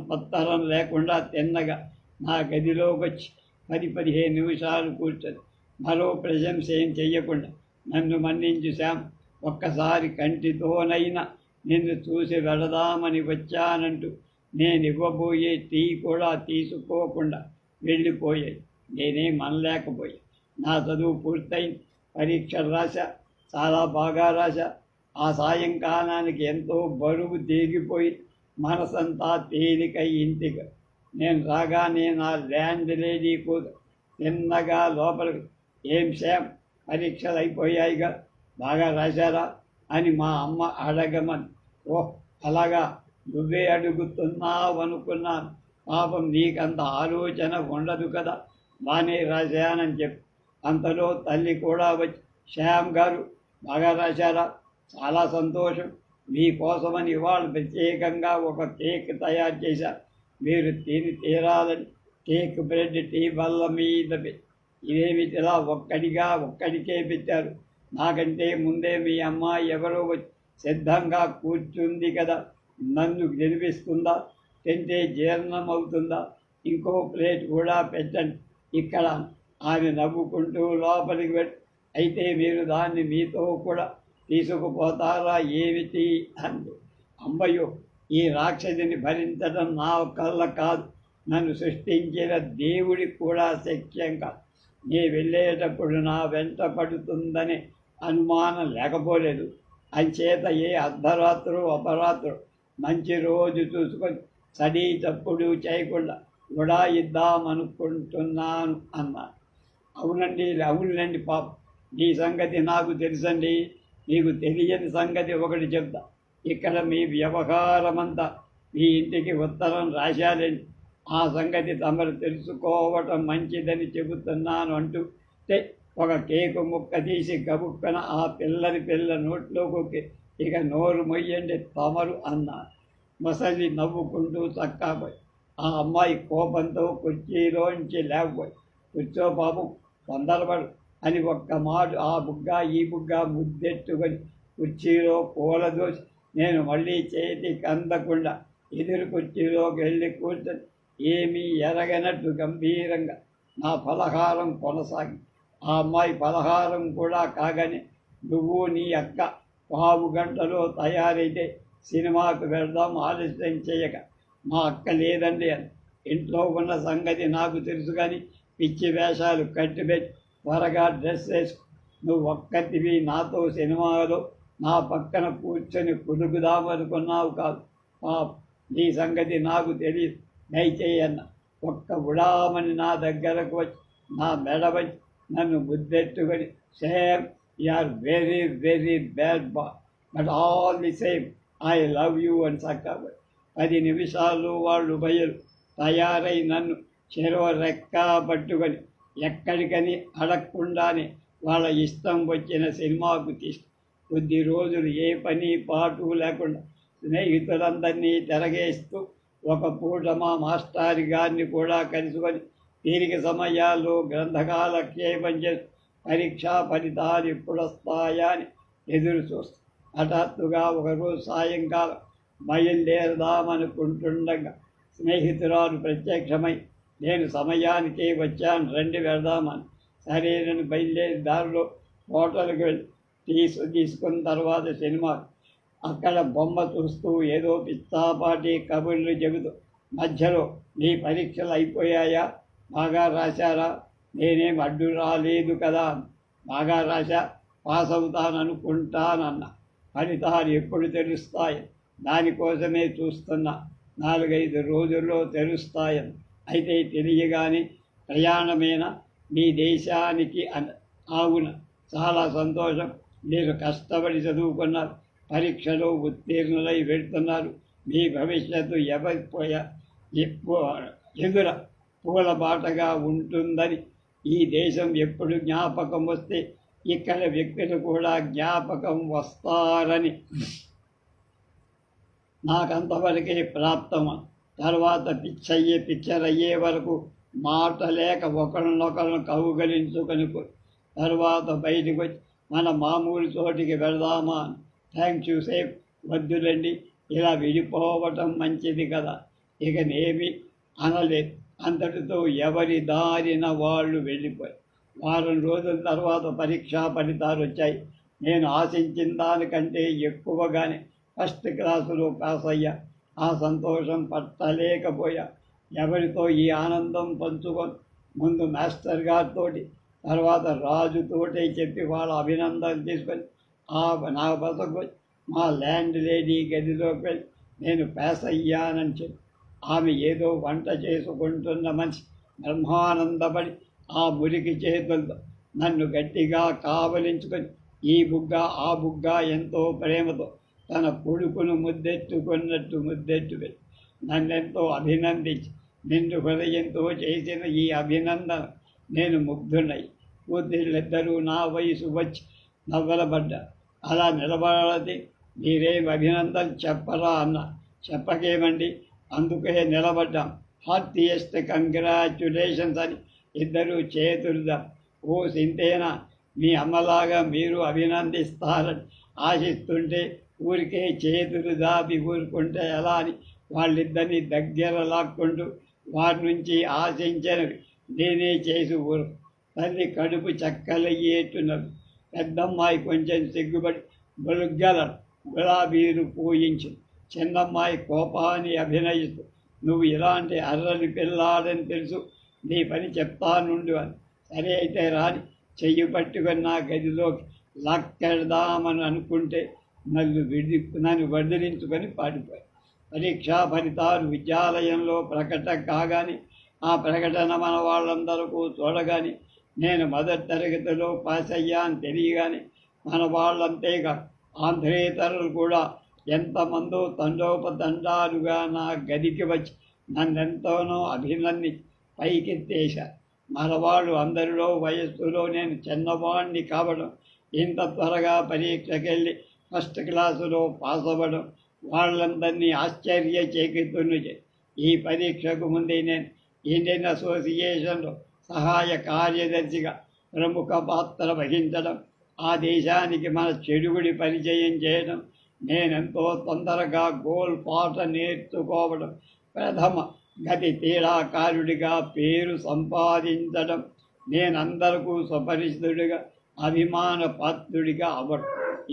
పత్తరం లేకుండా తిన్నగా నా గదిలోకి వచ్చి 10-15 నిమిషాలు కూర్చొని మరో ప్రశంస ఏం చెయ్యకుండా నన్ను మన్నించు శ్యామ్, ఒక్కసారి కంటితోనైనా నిన్ను చూసి వెళదామని వచ్చానంటూ నేను ఇవ్వబోయే టీ కూడా తీసుకోకుండా వెళ్ళిపోయాయి. నేనేం అనలేకపోయా. నా చదువు పూర్తయింది. పరీక్షలు రాశా, చాలా బాగా రాశా. ఆ సాయంకాలానికి ఎంతో బరువు తీరిపోయి మనసంతా తేలికై ఇంటికి నేను రాగానే నా ల్యాండ్ లేడీ కూడా తిన్నగా లోపలికి ఏం శ్యామ్, పరీక్షలు అయిపోయాయిగా, బాగా రాశారా అని మా అమ్మ అడగమని. ఓహ్ అలాగా, నువ్వే అడుగుతున్నావు అనుకున్నాను. పాపం నీకంత ఆలోచన ఉండదు కదా, బాగానే రాశానని చెప్పి. అంతలో తల్లి కూడా వచ్చి శ్యామ్ గారు బాగా రాశారా, చాలా సంతోషం, మీకోసమని ఇవాళ ప్రత్యేకంగా ఒక కేక్ తయారు చేశారు, మీరు తిని తీరాలని కేక్ బ్రెడ్ టీ బల్ల మీద ఇదేమిటిలా ఒక్కడికే పెట్టారు, నాకంటే ముందే మీ అమ్మాయి ఎవరో సిద్ధంగా కూర్చుంది కదా, నన్ను గెలిపిస్తుందా, తింటే జీర్ణం అవుతుందా, ఇంకో ప్లేట్ కూడా పెట్టండి ఇక్కడ. ఆమె నవ్వుకుంటూ లోపలికి పెట్టి అయితే మీరు దాన్ని మీతో కూడా తీసుకుపోతారా ఏమిటి అంది. అమ్మయ్యో, ఈ రాక్షసిని భరించడం నా కళ్ళ కాదు, నన్ను సృష్టించిన దేవుడికి కూడా శక్యం కాదు. నీ వెళ్ళేటప్పుడు నా వెంట పడుతుందనే అనుమానం లేకపోలేదు. అంచేత ఏ అర్ధరాత్రు అపరాత్రు మంచి రోజు చూసుకొని సడీ తప్పుడు చేయకుండా కూడా ఇద్దామనుకుంటున్నాను అన్నాను. అవునండి పాప, నీ సంగతి నాకు తెలుసండి. మీకు తెలియని సంగతి ఒకటి చెప్తా. ఇక్కడ మీ వ్యవహారమంతా మీ ఇంటికి ఉత్తరం రాశారండి, ఆ సంగతి తమరు తెలుసుకోవటం మంచిదని చెబుతున్నాను అంటూ ఒక కేకు ముక్క తీసి గబుక్కన ఆ పిల్ల నోట్లోకి ఇక నోరు మొయ్యండి తమరు అన్నారు. మసలి నవ్వుకుంటూ చక్కాపోయి ఆ అమ్మాయి కోపంతో కుర్చీలోంచి లేకపోయి కూర్చో పాపం, తొందరపడు అని ఒక్క మాట ఆ బుగ్గ ఈ బుగ్గ ముద్దెట్టుకొని కుర్చీలో కూలదోసి నేను మళ్ళీ చేతికి అందకుండా ఎదురు కుర్చీలోకి వెళ్ళి కూర్చొని ఏమీ ఎరగనట్టు గంభీరంగా నా ఫలహారం కొనసాగి ఆ అమ్మాయి పలహారం కూడా కాగానే నువ్వు నీ అక్క 1/2 గంటలో తయారైతే సినిమాకు వెళ్దాం ఆలస్యం చేయక. మా అక్క లేదండి అని. ఇంట్లో ఉన్న సంగతి నాకు తెలుసు కానీ పిచ్చి వేషాలు కట్టిపెట్టి త్వరగా డ్రెస్ వేసుకు. నువ్వు ఒక్కటివి నాతో సినిమాలో నా పక్కన కూర్చొని కుదుకుదామనుకున్నావు కాదు. నీ సంగతి నాకు తెలియదు. దయచేయన్న. ఒక్క ఉడామని నా దగ్గరకు వచ్చి నా మెడ వచ్చి నన్ను ముద్దెట్టుకొని same are very very bad boy, but all the same I love you అని చక్కగా 10 నిమిషాలు వాళ్ళు బయలు తయారై నన్ను చెరో రెక్క పట్టుకొని ఎక్కడికని అడగకుండానే వాళ్ళ ఇష్టం వచ్చిన సినిమాకు తీసుకు. కొద్ది రోజులు ఏ పని పాటు లేకుండా స్నేహితులందరినీ తిరగేస్తూ ఒక పూట మా మాస్టారి గారిని కూడా కలుసుకొని తీరిక సమయాల్లో గ్రంథకాలక్షేపం చేస్తూ పరీక్షా ఫలితాలు ఎప్పుడొస్తాయా అని ఎదురు చూస్తూ హఠాత్తుగా ఒకరోజు సాయంకాలం బయలుదేరదామనుకుంటుండగా స్నేహితురాలు ప్రత్యక్షమై నేను సమయానికే వచ్చాను, రండి వెళదామని. సరేనని బయలుదేరి దారిలో హోటల్కి వెళ్ళి తీసుకున్న తర్వాత సినిమా అక్కడ బొమ్మ చూస్తూ ఏదో పిచ్చాపాటి కబుర్లు చెబుతూ మధ్యలో నీ పరీక్షలు అయిపోయాయా, బాగా రాశారా, నేనేం అడ్డు రాలేదు కదా, బాగా రాశా, పాస్ అవుతాననుకుంటానన్నా. ఫలితాలు ఎప్పుడు తెలుస్తాయి, దానికోసమే చూస్తున్నా, 4-5 రోజుల్లో తెలుస్తాయని. అయితే తెలియగానే ప్రయాణమేనా మీ దేశానికి అవును, చాలా సంతోషం, మీరు కష్టపడి చదువుకున్నారు, పరీక్షలో ఉత్తీర్ణులై వెళ్తున్నారు, మీ భవిష్యత్తు ఎదుర పూల బాటగా ఉంటుందని. ఈ దేశం ఎప్పుడు జ్ఞాపకం వస్తే ఇక్కడ వ్యక్తులు కూడా జ్ఞాపకం వస్తారని నాకంతవరకే ప్రాప్తమా. తర్వాత పిక్చరయ్యే వరకు మాట లేక ఒకరినొకరిని కౌగలించుకొని తర్వాత బయటకు వచ్చి మన మామూలు చోటికి వెళదామా. థ్యాంక్స్ యూ సేఫ్, వద్దులండి, ఇలా విడిపోవటం మంచిది కదా. ఇక నేమి అనలేదు. అంతటితో ఎవరి దారిన వాళ్ళు వెళ్ళిపోయి వారం రోజుల తర్వాత పరీక్షా ఫలితాలు వచ్చాయి. నేను ఆశించిన దానికంటే ఎక్కువగానే ఫస్ట్ క్లాసులో పాస్ అయ్యా. ఆ సంతోషం పట్టలేకపోయా. ఎవరితో ఈ ఆనందం పంచుకొని ముందు మాస్టర్ గారితో, తర్వాత రాజుతోటే చెప్పి వాళ్ళ అభినందన తీసుకొని నా బసకు మా ల్యాండ్ లేడీ గదిలోకి వెళ్ళి నేను పాస్ అయ్యానని చెప్పి ఆమె ఏదో వంట చేసుకుంటున్న మనిషి బ్రహ్మానందపడి ఆ మురికి చేతులతో నన్ను గట్టిగా కావలించుకొని ఈ బుగ్గ ఆ బుగ్గ ఎంతో ప్రేమతో తన కొడుకును ముద్దెట్టుకున్నట్టు ముద్దెట్టుకొని నన్నెంతో అభినందించి నిండు హృదయంతో చేసిన ఈ అభినందన నేను ముగ్ధునై కూతుళ్ళిద్దరూ నా వయసు వచ్చి నవ్వలబడ్డా. అలా నిలబడాలి, మీరేం అభినందన చెప్పరా అన్న. చెప్పకేమండి, అందుకే నిలబడ్డాం. హార్టియెస్ట్ కంగ్రాచ్యులేషన్స్ అని ఇద్దరు చేతులుదా. ఓ సింతేనా, మీ అమ్మలాగా మీరు అభినందిస్తారని ఆశిస్తుంటే ఊరికే చేతులు దాపి ఊరుకుంటే ఎలా అని వాళ్ళిద్దరినీ దగ్గర లాక్కుంటూ వారి నుంచి ఆశించినవి నేనే చేసి ఊరు. తల్లి కడుపు చక్కలయ్యేట్టున్నది. పెద్దమ్మాయి కొంచెం సిగ్గుపడి బొలుగ్గల గులాబీలు పూయించు. చిన్నమ్మాయి కోపాన్ని అభినయిస్తూ నువ్వు ఇలాంటి అర్రని పిల్లాడని తెలుసు, నీ పని చెప్తానుండు అని. సరే అయితే రాని చెయ్యి పట్టుకొని నా గదిలోకి లాక్కెడదామని అనుకుంటే నన్ను వదిలించుకొని పాడిపోయి. పరీక్షా ఫలితాలు విద్యాలయంలో ప్రకటన కాగానే ఆ ప్రకటన మన వాళ్ళందరికీ చూడగానే నేను మొదటి తరగతిలో పాస్ అయ్యా అని తెలియగానే మన వాళ్ళంతేగా ఆంధ్రేతరులు కూడా ఎంతమందో తండోపతండాలుగా నా గదికి వచ్చి నన్నెంతోనో అభినందించి పైకెత్తేశారు. మనవాళ్ళు అందరిలో వయస్సులో నేను చిన్నవాడిని కావడం, ఇంత త్వరగా పరీక్షకెళ్ళి ఫస్ట్ క్లాసులో పాస్ అవ్వడం వాళ్ళందరినీ ఆశ్చర్యచకితులను. ఈ పరీక్షకు ముందే నేను ఇండియన్ అసోసియేషన్లో సహాయ కార్యదర్శిగా ప్రముఖ పాత్ర వహించడం, ఆ దేశానికి మన చెడుగుడి పరిచయం చేయడం, నేనెంతో తొందరగా గోల్ పాట నేర్చుకోవడం, ప్రథమ గతి క్రీడాకారుడిగా పేరు సంపాదించడం, నేనందరకు సుపరిచితుడిగా అభిమాన పాత్రుడిగా అవడు.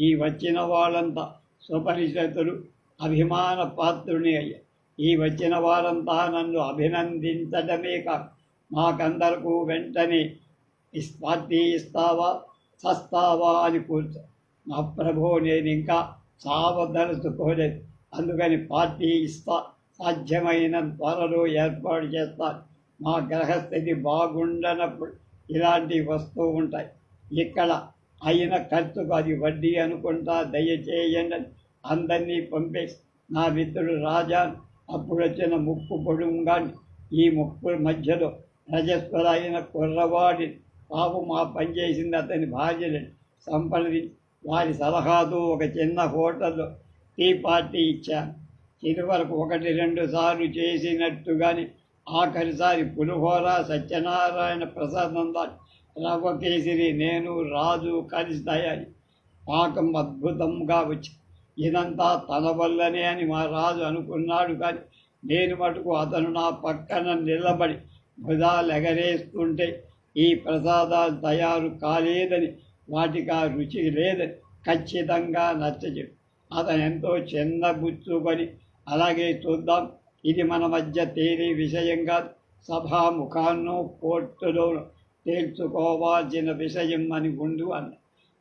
ఈ వచ్చిన వాళ్ళంతా సుపరిచితులు, అభిమాన పాత్రుని అయ్యా. ఈ వచ్చిన వారంతా నన్ను అభినందించడమే కాదు, మాకందరకు వెంటనే పార్టీ ఇస్తావా చస్తావా అని కూర్చో. మా ప్రభు, నేను ఇంకా చావదలుచుకోలేదు, అందుకని పార్టీ ఇస్తా, సాధ్యమైన త్వరలో ఏర్పాటు చేస్తాను. మా గ్రహస్థితి బాగుండనప్పుడు ఇలాంటివి వస్తూ ఉంటాయి. ఇక్కడ అయిన ఖర్చుకు అది వడ్డీ అనుకుంటా, దయచేయండి అందరినీ పంపేసి నా మిత్రుడు రాజా అప్పుడు వచ్చిన ముక్కు పొడుగాని ఈ ముక్కు మధ్యలో రజస్వర అయిన కుర్రవాడి పాపం మా పనిచేసింది అతని భార్యని సంప్రదించి వారి సలహాతో ఒక చిన్న హోటల్లో టీ పార్టీ ఇచ్చాను. ఇదివరకు 1-2 సార్లు చేసినట్టుగాని ఆఖరిసారి పులిహోర, సత్యనారాయణ ప్రసాదం దాటి రవ్వ కేసరి నేను రాజు కలిసి తయారు. పాకం అద్భుతంగా వచ్చి ఇదంతా తన వల్లనే అని మా రాజు అనుకున్నాడు. కానీ నేను మటుకు అతను నా పక్కన నిలబడి భుజాలు ఎగరేస్తుంటే ఈ ప్రసాదాలు తయారు కాలేదని, వాటికి ఆ రుచి లేదని ఖచ్చితంగా నచ్చచెప్పు. అతను ఎంతో చిన్నబుచ్చుకొని అలాగే చూద్దాం, ఇది మన మధ్య తేలి విషయం కాదు, సభాముఖాన్నో కోర్టులోనూ తేల్చుకోవాల్సిన విషయం అని ఉండు అన్న.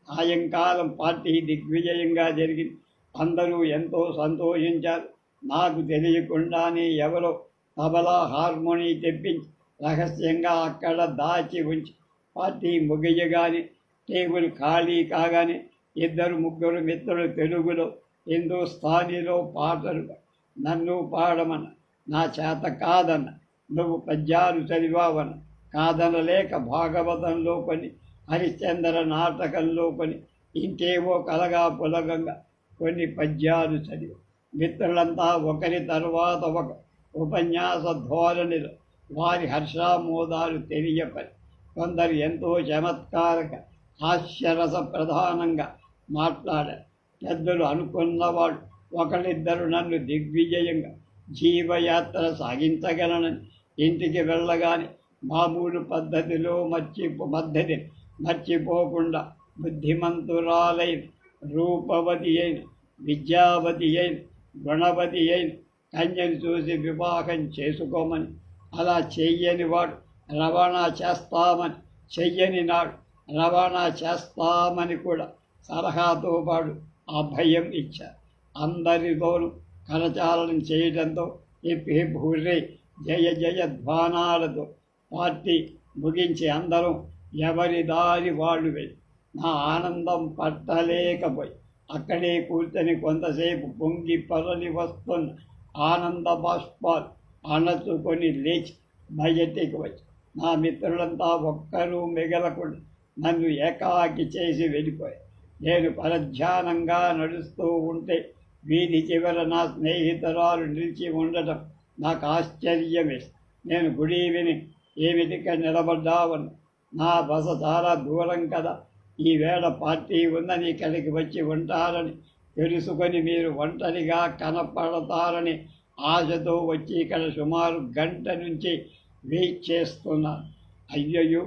సాయంకాలం పార్టీ దిగ్విజయంగా జరిగింది. అందరూ ఎంతో సంతోషించారు. నాకు తెలియకుండానే ఎవరో తబలా హార్మోనీ తెప్పించి రహస్యంగా అక్కడ దాచి ఉంచి పార్టీ ముగియగానే టేబుల్ ఖాళీ కాగానే 2-3 మిత్రులు తెలుగులో, హిందూస్థానీలో పాటలు నన్ను పాడమన్న. నా చేత కాదన్న. నువ్వు పద్యాలు చదివావన్న. కాదనలేక భాగవతంలో కొన్ని, హరిశ్చంద్ర నాటకంలో కొన్ని, ఇంకేవో కలగా పులగంగా కొన్ని పద్యాలు చదివి మిత్రులంతా ఒకరి తర్వాత ఒక ఉపన్యాస ధోరణిలో వారి హర్షామోదాలు తెలియపరి కొందరు ఎంతో చమత్కారక హాస్యరస ప్రధానంగా మాట్లాడారు. పెద్దలు అనుకున్నవాడు ఒకరిద్దరు నన్ను దిగ్విజయంగా జీవయాత్ర సాగించగలనని ఇంటికి వెళ్ళగానే మామూలు పద్ధతిలో మర్చిపోకుండా బుద్ధిమంతురాలైన, రూపవతి అయిన, విద్యావతి అయిన, గుణవతి అయిన కన్యను చూసి వివాహం చేసుకోమని, అలా చెయ్యని వాడు రవాణా చేస్తామని, చెయ్యని నాడు రవాణా చేస్తామని కూడా సలహాతో పాటు అభయం ఇచ్చారు. అందరితోనూ కరచాలనం చేయడంతో హుర్రే జయ జయ ధ్వానాలతో పార్టీ ముగించి అందరం ఎవరి దారి వాళ్ళు వెళ్ళి నా ఆనందం పట్టలేకపోయి అక్కడే కూర్చొని కొంతసేపు పొంగి పొరలి వస్తున్న ఆనంద బాష్పాలు అణచుకొని లేచి బయటికి వచ్చి నా మిత్రులంతా ఒక్కరూ మిగలకుండా నన్ను ఏకాకి చేసి వెళ్ళిపోయారు. నేను పరధ్యానంగా నడుస్తూ ఉంటే వీధి చివర నా స్నేహితురాలు నిలిచి ఉండటం నాకు ఆశ్చర్యమే. నేను గుడ్ ఈవినింగ్, ఏమిటిక నిలబడ్డావను? నా బస చాలా దూరం కదా, ఈవేళ పార్టీ ఉందని ఇక్కడికి వచ్చి ఉంటారని తెలుసుకొని మీరు ఒంటరిగా కనపడతారని ఆశతో వచ్చి ఇక్కడ సుమారు గంట నుంచి వెయిట్ చేస్తున్నాను. అయ్యయ్యో,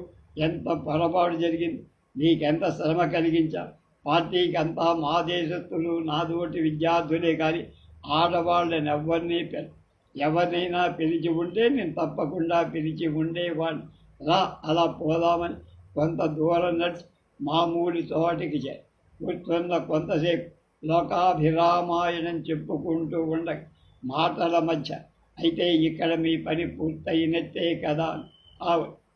ఎంత పొరపాటు జరిగింది, నీకెంత శ్రమ కలిగించా. పార్టీకి అంతా మా దేశస్తులు, నాతోటి విద్యార్థులే కానీ ఆడవాళ్ళని ఎవరినైనా పిలిచి ఉంటే నేను తప్పకుండా పిలిచి ఉండేవాడిని. రా, అలా పోదామని కొంత దూరం నడిచి మామూలు చోటికి కూర్చున్న కొంతసేపు లోకాభిరామాయణం చెప్పుకుంటూ ఉండక మాటల మధ్య, అయితే ఇక్కడ మీ పని పూర్తయినట్టే కదా,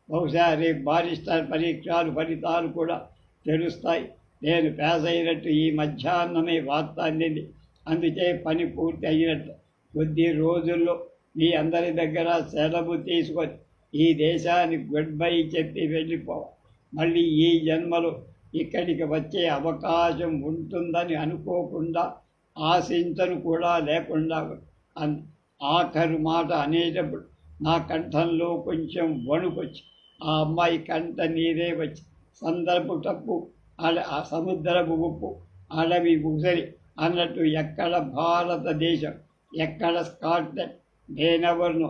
బహుశా రేపు బారిస్టర్ పరీక్షలు ఫలితాలు కూడా తెలుస్తాయి. నేను పాస్ అయినట్టు ఈ మధ్యాహ్నమే వార్త అందింది, అందుకే పని పూర్తి అయినట్టు. కొద్ది రోజుల్లో మీ అందరి దగ్గర సెలవు తీసుకొని ఈ దేశానికి గుడ్ బై చెప్పి వెళ్ళిపోవాలి. మళ్ళీ ఈ జన్మలో ఇక్కడికి వచ్చే అవకాశం ఉంటుందని అనుకోకుండా, ఆశించను కూడా లేకుండా ఆఖరు మాట అనేటప్పుడు నా కంఠంలో కొంచెం వణుకొచ్చి ఆ అమ్మాయి కంట నీరే వచ్చి సందర్భు తప్పు ఆ సముద్రపు ఉప్పు అడవి ఉసరి అన్నట్టు ఎక్కడ భారతదేశం, ఎక్కడ స్కాట్లాండ్, నేనెవరినో,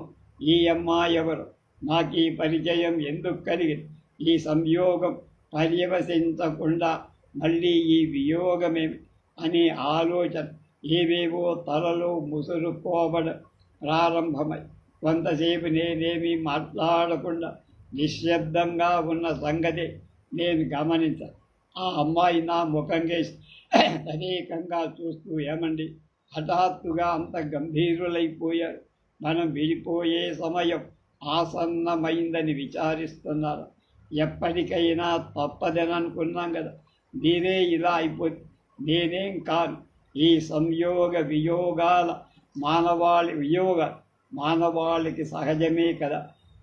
ఈ అమ్మాయి ఎవరు, నాకు ఈ పరిచయం ఎందుకు కలిగింది, ఈ సంయోగం పర్యవసించకుండా మళ్ళీ ఈ వియోగమేమి అనే ఆలోచన ఏవేవో తలలో ముసురుకోవడం ప్రారంభమై కొంతసేపు నేనేమీ మాట్లాడకుండా నిశ్శబ్దంగా ఉన్న సంగతి నేను గమనించాను. ఆ అమ్మాయి నా ముఖం కేసి తదేకంగా చూస్తూ, ఏమండి హఠాత్తుగా అంత గంభీరులైపోయారు, మనం విడిపోయే సమయం ఆసన్నమైందని విచారిస్తున్నారు. ఎప్పటికైనా తప్పదని అనుకున్నాం కదా, మీరే ఇలా అయిపోతే నేనేం కాను. ఈ సంయోగ వియోగాల మానవాళికి సహజమే కదా,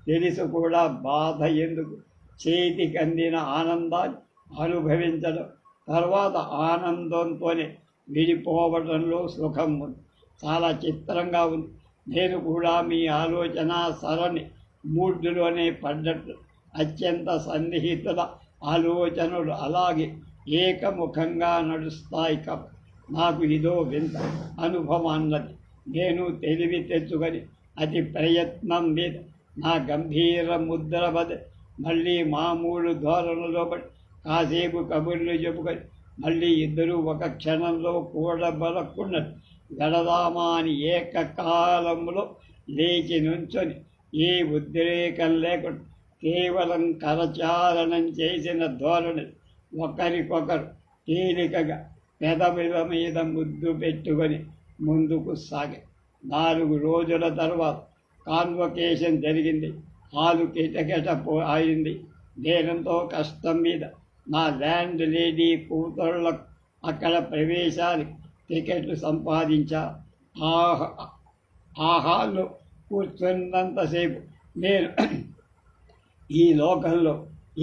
తెలుసు కూడా. బాధ ఎందుకు? చేతికి అందిన ఆనందాన్ని అనుభవించడం, తర్వాత ఆనందంతోనే విడిపోవడంలో సుఖం ఉంది. చాలా చిత్రంగా ఉంది. నేను కూడా మీ ఆలోచన సరణి మూడ్లోనే పడ్డట్టు అత్యంత సన్నిహితుల ఆలోచనలు అలాగే ఏకముఖంగా నడుస్తాయి. నాకు ఇదో వింత అనుభవం అన్నది. నేను తెలివి తెచ్చుకొని అతి ప్రయత్నం మీద నా గంభీర ముద్ర బది మళ్ళీ మామూలు ధోరణిలో పడి కాసేపు కబుర్లు చెప్పుకొని మళ్ళీ ఇద్దరూ ఒక క్షణంలో కూడబలకుండా గడదామా అని ఏకకాలంలో లేచి నుంచొని ఏ ఉద్రేకం లేకుండా కేవలం కరచాలనం చేసిన ధోరణి ఒకరికొకరు తేలికగా పెదవుల మీద ముద్దు పెట్టుకొని ముందుకు సాగే. 4 రోజుల తర్వాత కాన్వకేషన్ జరిగింది. హాలు అయింది. నేనంతో కష్టం మీద నా ల్యాండ్ లేడీ కూతుళ్ళకు అక్కడ ప్రవేశానికి టికెట్లు సంపాదించా. ఆ హాల్లో కూర్చున్నంతసేపు నేను ఈ లోకంలో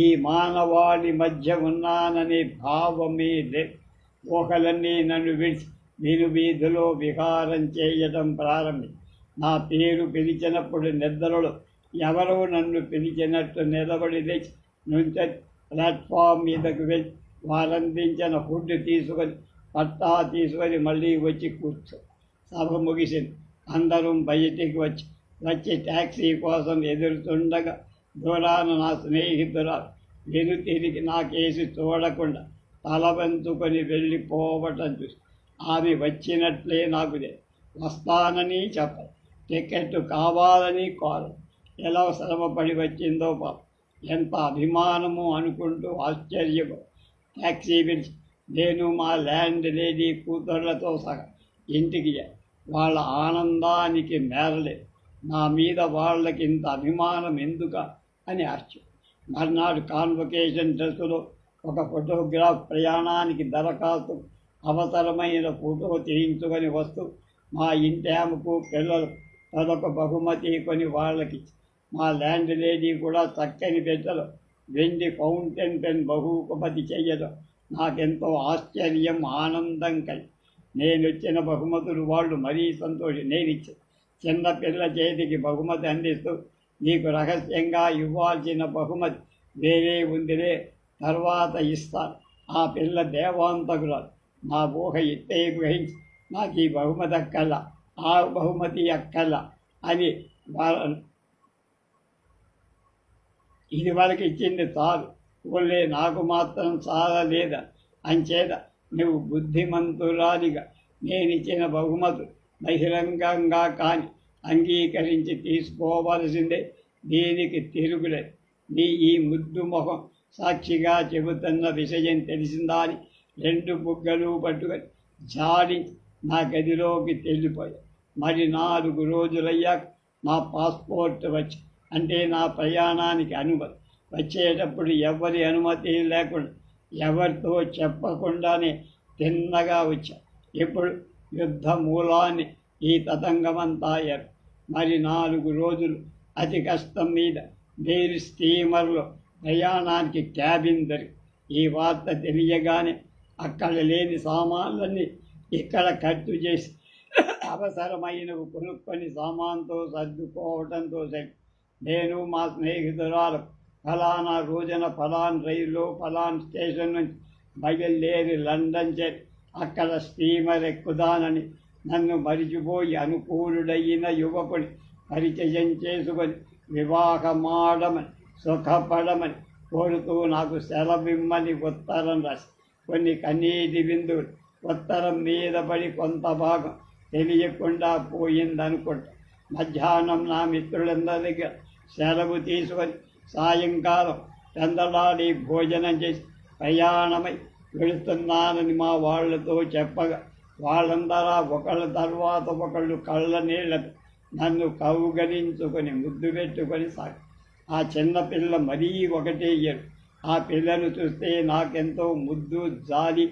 ఈ మానవాళి మధ్య ఉన్నాననే భావమే లేదు. ఊహలన్నీ నన్ను విడిచి నేను వీధిలో విహారం చేయటం ప్రారంభించి నా పేరు పిలిచినప్పుడు నిద్రలో ఎవరో నన్ను పిలిచినట్టు నిలబడి లేచి నుంచి ప్లాట్ఫామ్ మీదకు వెళ్ళి వారందించిన ఫుడ్ తీసుకొని పట్టా తీసుకొని మళ్ళీ వచ్చి కూర్చో. సభ ముగిసింది. అందరం బయటికి వచ్చి ట్యాక్సీ కోసం ఎదురుతుండగా దూరాన నా స్నేహితురాలు వెనుతిరిగి నా కేసి చూడకుండా తల వంచుకొని వెళ్ళిపోవటం చూసి ఆమె వచ్చినట్లే నాకు వస్తానని చెప్ప టికెట్ కావాలని కోరు. ఎలా శ్రమపడి వచ్చిందో పాప, ఎంత అభిమానమో అనుకుంటూ ఆశ్చర్యపో ట్యాక్సీ పిలిచి నేను మా ల్యాండ్ లేడీ కూతుళ్లతో సహా ఇంటికి వాళ్ళ ఆనందానికి మేరలేదు. నా మీద వాళ్ళకి ఇంత అభిమానం ఎందుక అని ఆశ్చర్యం. మర్నాడు కాన్వకేషన్ డ్రెస్సులో ఒక ఫోటోగ్రాఫ్ ప్రయాణానికి దరఖాస్తు అవసరమైన ఫోటో తీయించుకొని వస్తూ మా ఇంటామకు పిల్లలు తదొక బహుమతి కొని వాళ్ళకి మా ల్యాండ్ లేడీ కూడా చక్కని పెట్టలు వెండి ఫౌంటైన్ పెన్ బహుమతి చెయ్యడం నాకెంతో ఆశ్చర్యం, ఆనందం కలిగి నేను ఇచ్చిన బహుమతులు వాళ్ళు మరీ సంతోషం. నేనిచ్చి చిన్న పిల్ల చేతికి బహుమతి అందిస్తూ నీకు రహస్యంగా ఇవ్వాల్సిన బహుమతి వేరే ఉందిలే, తర్వాత ఇస్తాను. ఆ పిల్ల దేవాంతకురాలు. నా ఊహ ఇట్టే గ్రహించి నాకు ఈ బహుమతి అక్కల, ఆ బహుమతి అక్కల అని ఇది వరకు ఇచ్చింది చాలు, ఓన్లే నాకు మాత్రం చాలా లేదా అంచేత నువ్వు బుద్ధిమంతురాలిగా నేనిచ్చిన బహుమతులు బహిరంగంగా కాని అంగీకరించి తీసుకోవలసిందే, దీనికి తిరుగులేదు. నీ ఈ ముద్దు మొహం సాక్షిగా చెబుతున్న విషయం తెలిసిందా అని 2 బుగ్గలు పట్టుకొని జాడించి నా గదిలోకి వెళ్ళిపోయాయి. మరి 4 రోజులయ్యాక నా పాస్పోర్ట్ వచ్చి, అంటే నా ప్రయాణానికి అనుమతి. వచ్చేటప్పుడు ఎవరి అనుమతి లేకుండా ఎవరితో చెప్పకుండానే తిన్నగా వచ్చా. ఇప్పుడు యుద్ధ మూలాన్ని ఈ తతంగమంతా మరి 4 రోజులు అతి కష్టం మీద వేరు స్టీమర్లో ప్రయాణానికి క్యాబిన్ దొరికి ఈ వార్త తెలియగానే అక్కడ లేని సామాన్లన్నీ ఇక్కడ ఖర్చు చేసి అవసరమైనవి కొనుక్కొని సామాన్తో సర్దుకోవడంతో సరి నేను మా స్నేహితురాలు ఫలానా రోజున ఫలాన్ రైల్లో ఫలాన్ స్టేషన్ నుంచి బయలుదేరి లండన్ చేరి అక్కడ స్టీమర్ ఎక్కుదానని నన్ను మరిచిపోయి అనుకూలుడైన యువకుని పరిచయం చేసుకొని వివాహమాడమని సుఖపడమని కోరుతూ నాకు సెలవిమ్మని ఉత్తరం రాసి కొన్ని కన్నీటి బిందువులు ఉత్తరం మీద పడి కొంత భాగం తెలియకుండా పోయిందనుకుంటా. మధ్యాహ్నం నా మిత్రులందరి దగ్గర సెలవు తీసుకొని సాయంకాలం చందలాడి భోజనం చేసి ప్రయాణమై వెళుతున్నానని మా వాళ్ళతో చెప్పగా వాళ్ళందరూ ఒకళ్ళ తర్వాత ఒకళ్ళు కళ్ళ నీళ్ళకు నన్ను కౌగలించుకొని ముద్దు పెట్టుకొని సాగి. ఆ చిన్నపిల్ల మరీ ఒకటే ఇయ్యడు. ఆ పిల్లను చూస్తే నాకెంతో ముద్దు జాలి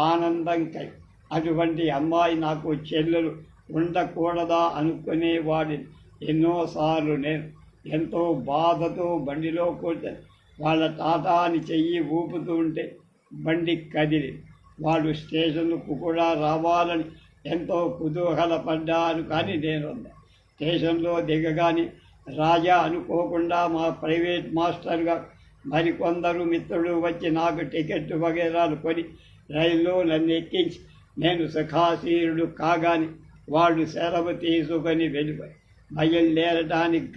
ఆనందం కలిగి అటువంటి అమ్మాయి నాకు చెల్లెలు ఉండకూడదా అనుకునేవాడిని. ఎన్నోసార్లు నేను ఎంతో బాధతో బండిలో కూర్చొని వాళ్ళ టాటాని చెయ్యి ఊపుతూ ఉంటే బండి కదిలి వాళ్ళు స్టేషన్కు కూడా రావాలని ఎంతో కుతూహలపడ్డాను. కానీ నేను స్టేషన్లో దిగగానే రాజా అనుకోకుండా మా ప్రైవేట్ మాస్టర్గా మరికొందరు మిత్రులు వచ్చి నాకు టికెట్ వగేరాలు కొని రైల్లో నన్ను ఎక్కించి నేను సుఖాసీనుడు కాగానే వాళ్ళు సెలవు తీసుకొని వెళ్ళిపోయి బయలుదేరడానికి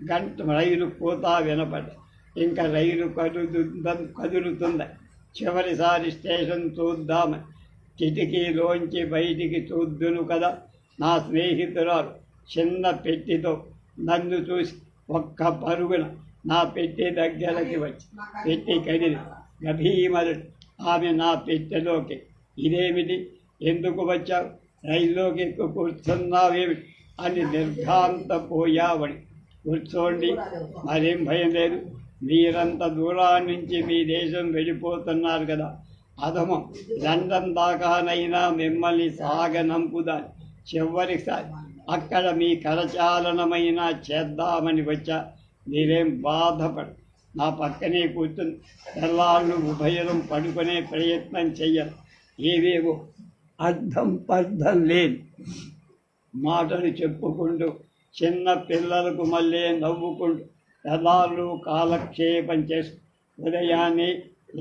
గంట రైలు కూత వినపడ్డా. ఇంకా రైలు కదులుతుంది. చివరిసారి స్టేషన్ చూద్దామని కిటికీలోంచి బయటికి చూద్దును కదా. నా స్నేహితురాలు చిన్న పెట్టితో నన్ను చూసి ఒక్క పరుగున నా పెట్టి దగ్గరకి వచ్చి పెట్టి కదిలి గభీమరుడు ఆమె నా పెట్టెలోకి, ఇదేమిటి, ఎందుకు వచ్చావు, రైల్లోకి ఎక్కువ కూర్చున్నావేమిటి అని నిర్ఘాంతపోయావని. కూర్చోండి, మరేం భయం లేదు, మీరంత దూరం నుంచి మీ దేశం వెళ్ళిపోతున్నారు కదా, అధమం లండన్ దాకానైనా మిమ్మల్ని సాగనంపుదాని, చివరిసారి అక్కడ మీ కరచాలనమైనా చేద్దామని వచ్చా. మీరేం బాధపడు, నా పక్కనే కూర్చుని తెల్లాళ్ళు ఉభయరం పడుకునే ప్రయత్నం చెయ్యరు. ఏవేవో పర్థం లేని మాటలు చెప్పుకుంటూ చిన్న పిల్లలకు మళ్ళీ నవ్వుకుంటూ తెల్లాళ్ళు కాలక్షేపం చేస్తూ ఉదయాన్నే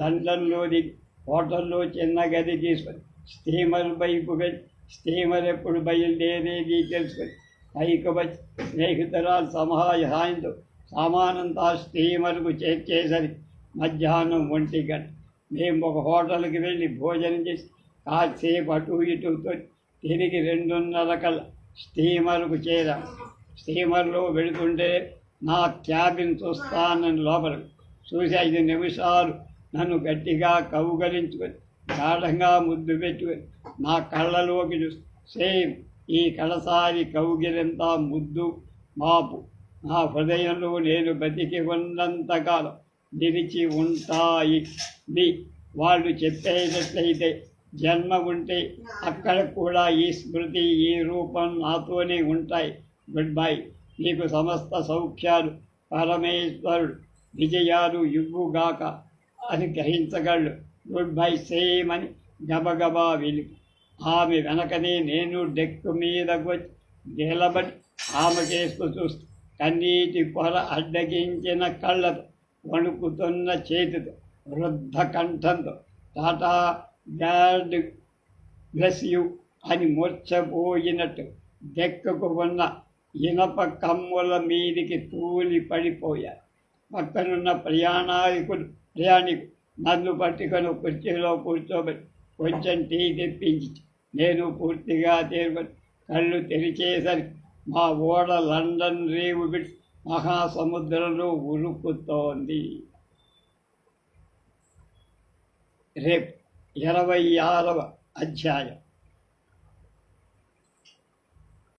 లండన్లో దిగి హోటల్లో చిన్న గది తీసుకొని స్టీమర్ వైపు వెళ్ళి స్టీమర్ ఎప్పుడు బయలుదేరేది తెలుసుకొని పైకి వచ్చి స్నేహితురాలు సహాయంతో సామానంతా స్టీమర్కు చేర్చేసరికి మధ్యాహ్నం 1 గంట. మేము ఒక హోటల్కి వెళ్ళి భోజనం చేసి కాసేపు అటు ఇటు తిరిగి 2:30 కల్లా స్టీమర్కు చేరాం. స్టీమర్లో వెళుతుంటే నా క్యాబిన్ చూస్తానని లోపలికి చూసి 5 నిమిషాలు నన్ను గట్టిగా కౌగలించుకొని గాఢంగా ముద్దు పెట్టుకొని నా కళ్ళలోకి చూసి సేమ్ ఈ కడసారి కౌగిలంతా ముద్దు మాపు నా హృదయంలో నేను బతికి ఉన్నంతకాలం నిలిచి ఉంటాయి. వాళ్ళు చెప్పేటట్లయితే జన్మ ఉంటే అక్కడ కూడా ఈ స్మృతి ఈ రూపం నాతోనే ఉంటాయి. గుడ్ బై, నీకు సమస్త సౌఖ్యాలు పరమేశ్వరుడు విజయాలు ఇవ్వుగాక అని గ్రహించగలడు. గుడ్ బై సేమ్ అని గబగబా వెళ్ళి ఆమె వెనకనే నేను డెక్కు మీదకు వచ్చి నిలబడి ఆమె కేసుకు చూస్తూ కన్నీటి పొర అడ్డగించిన కళ్ళతో వణుకుతున్న చేతితో వృద్ధ కంఠంతో టాటా గాడ్ బ్లెస్ యూ అని మూర్ఛపోయినట్టు దెక్కకు ఉన్న ఇనప కమ్ముల మీదికి తూలి పడిపోయారు. పక్కనున్న ప్రయాణికుడు నన్ను పట్టుకొని కుర్చీలో కూర్చోబెట్టి కొంచెం టీ తెప్పించి నేను పూర్తిగా తేరుకొని కళ్ళు తెరిచేసరికి మా ఓడ లండన్ రేవు బిడ్స్ మహాసముద్రంలో ఉరుకుతోంది. రేపు 26వ అధ్యాయం.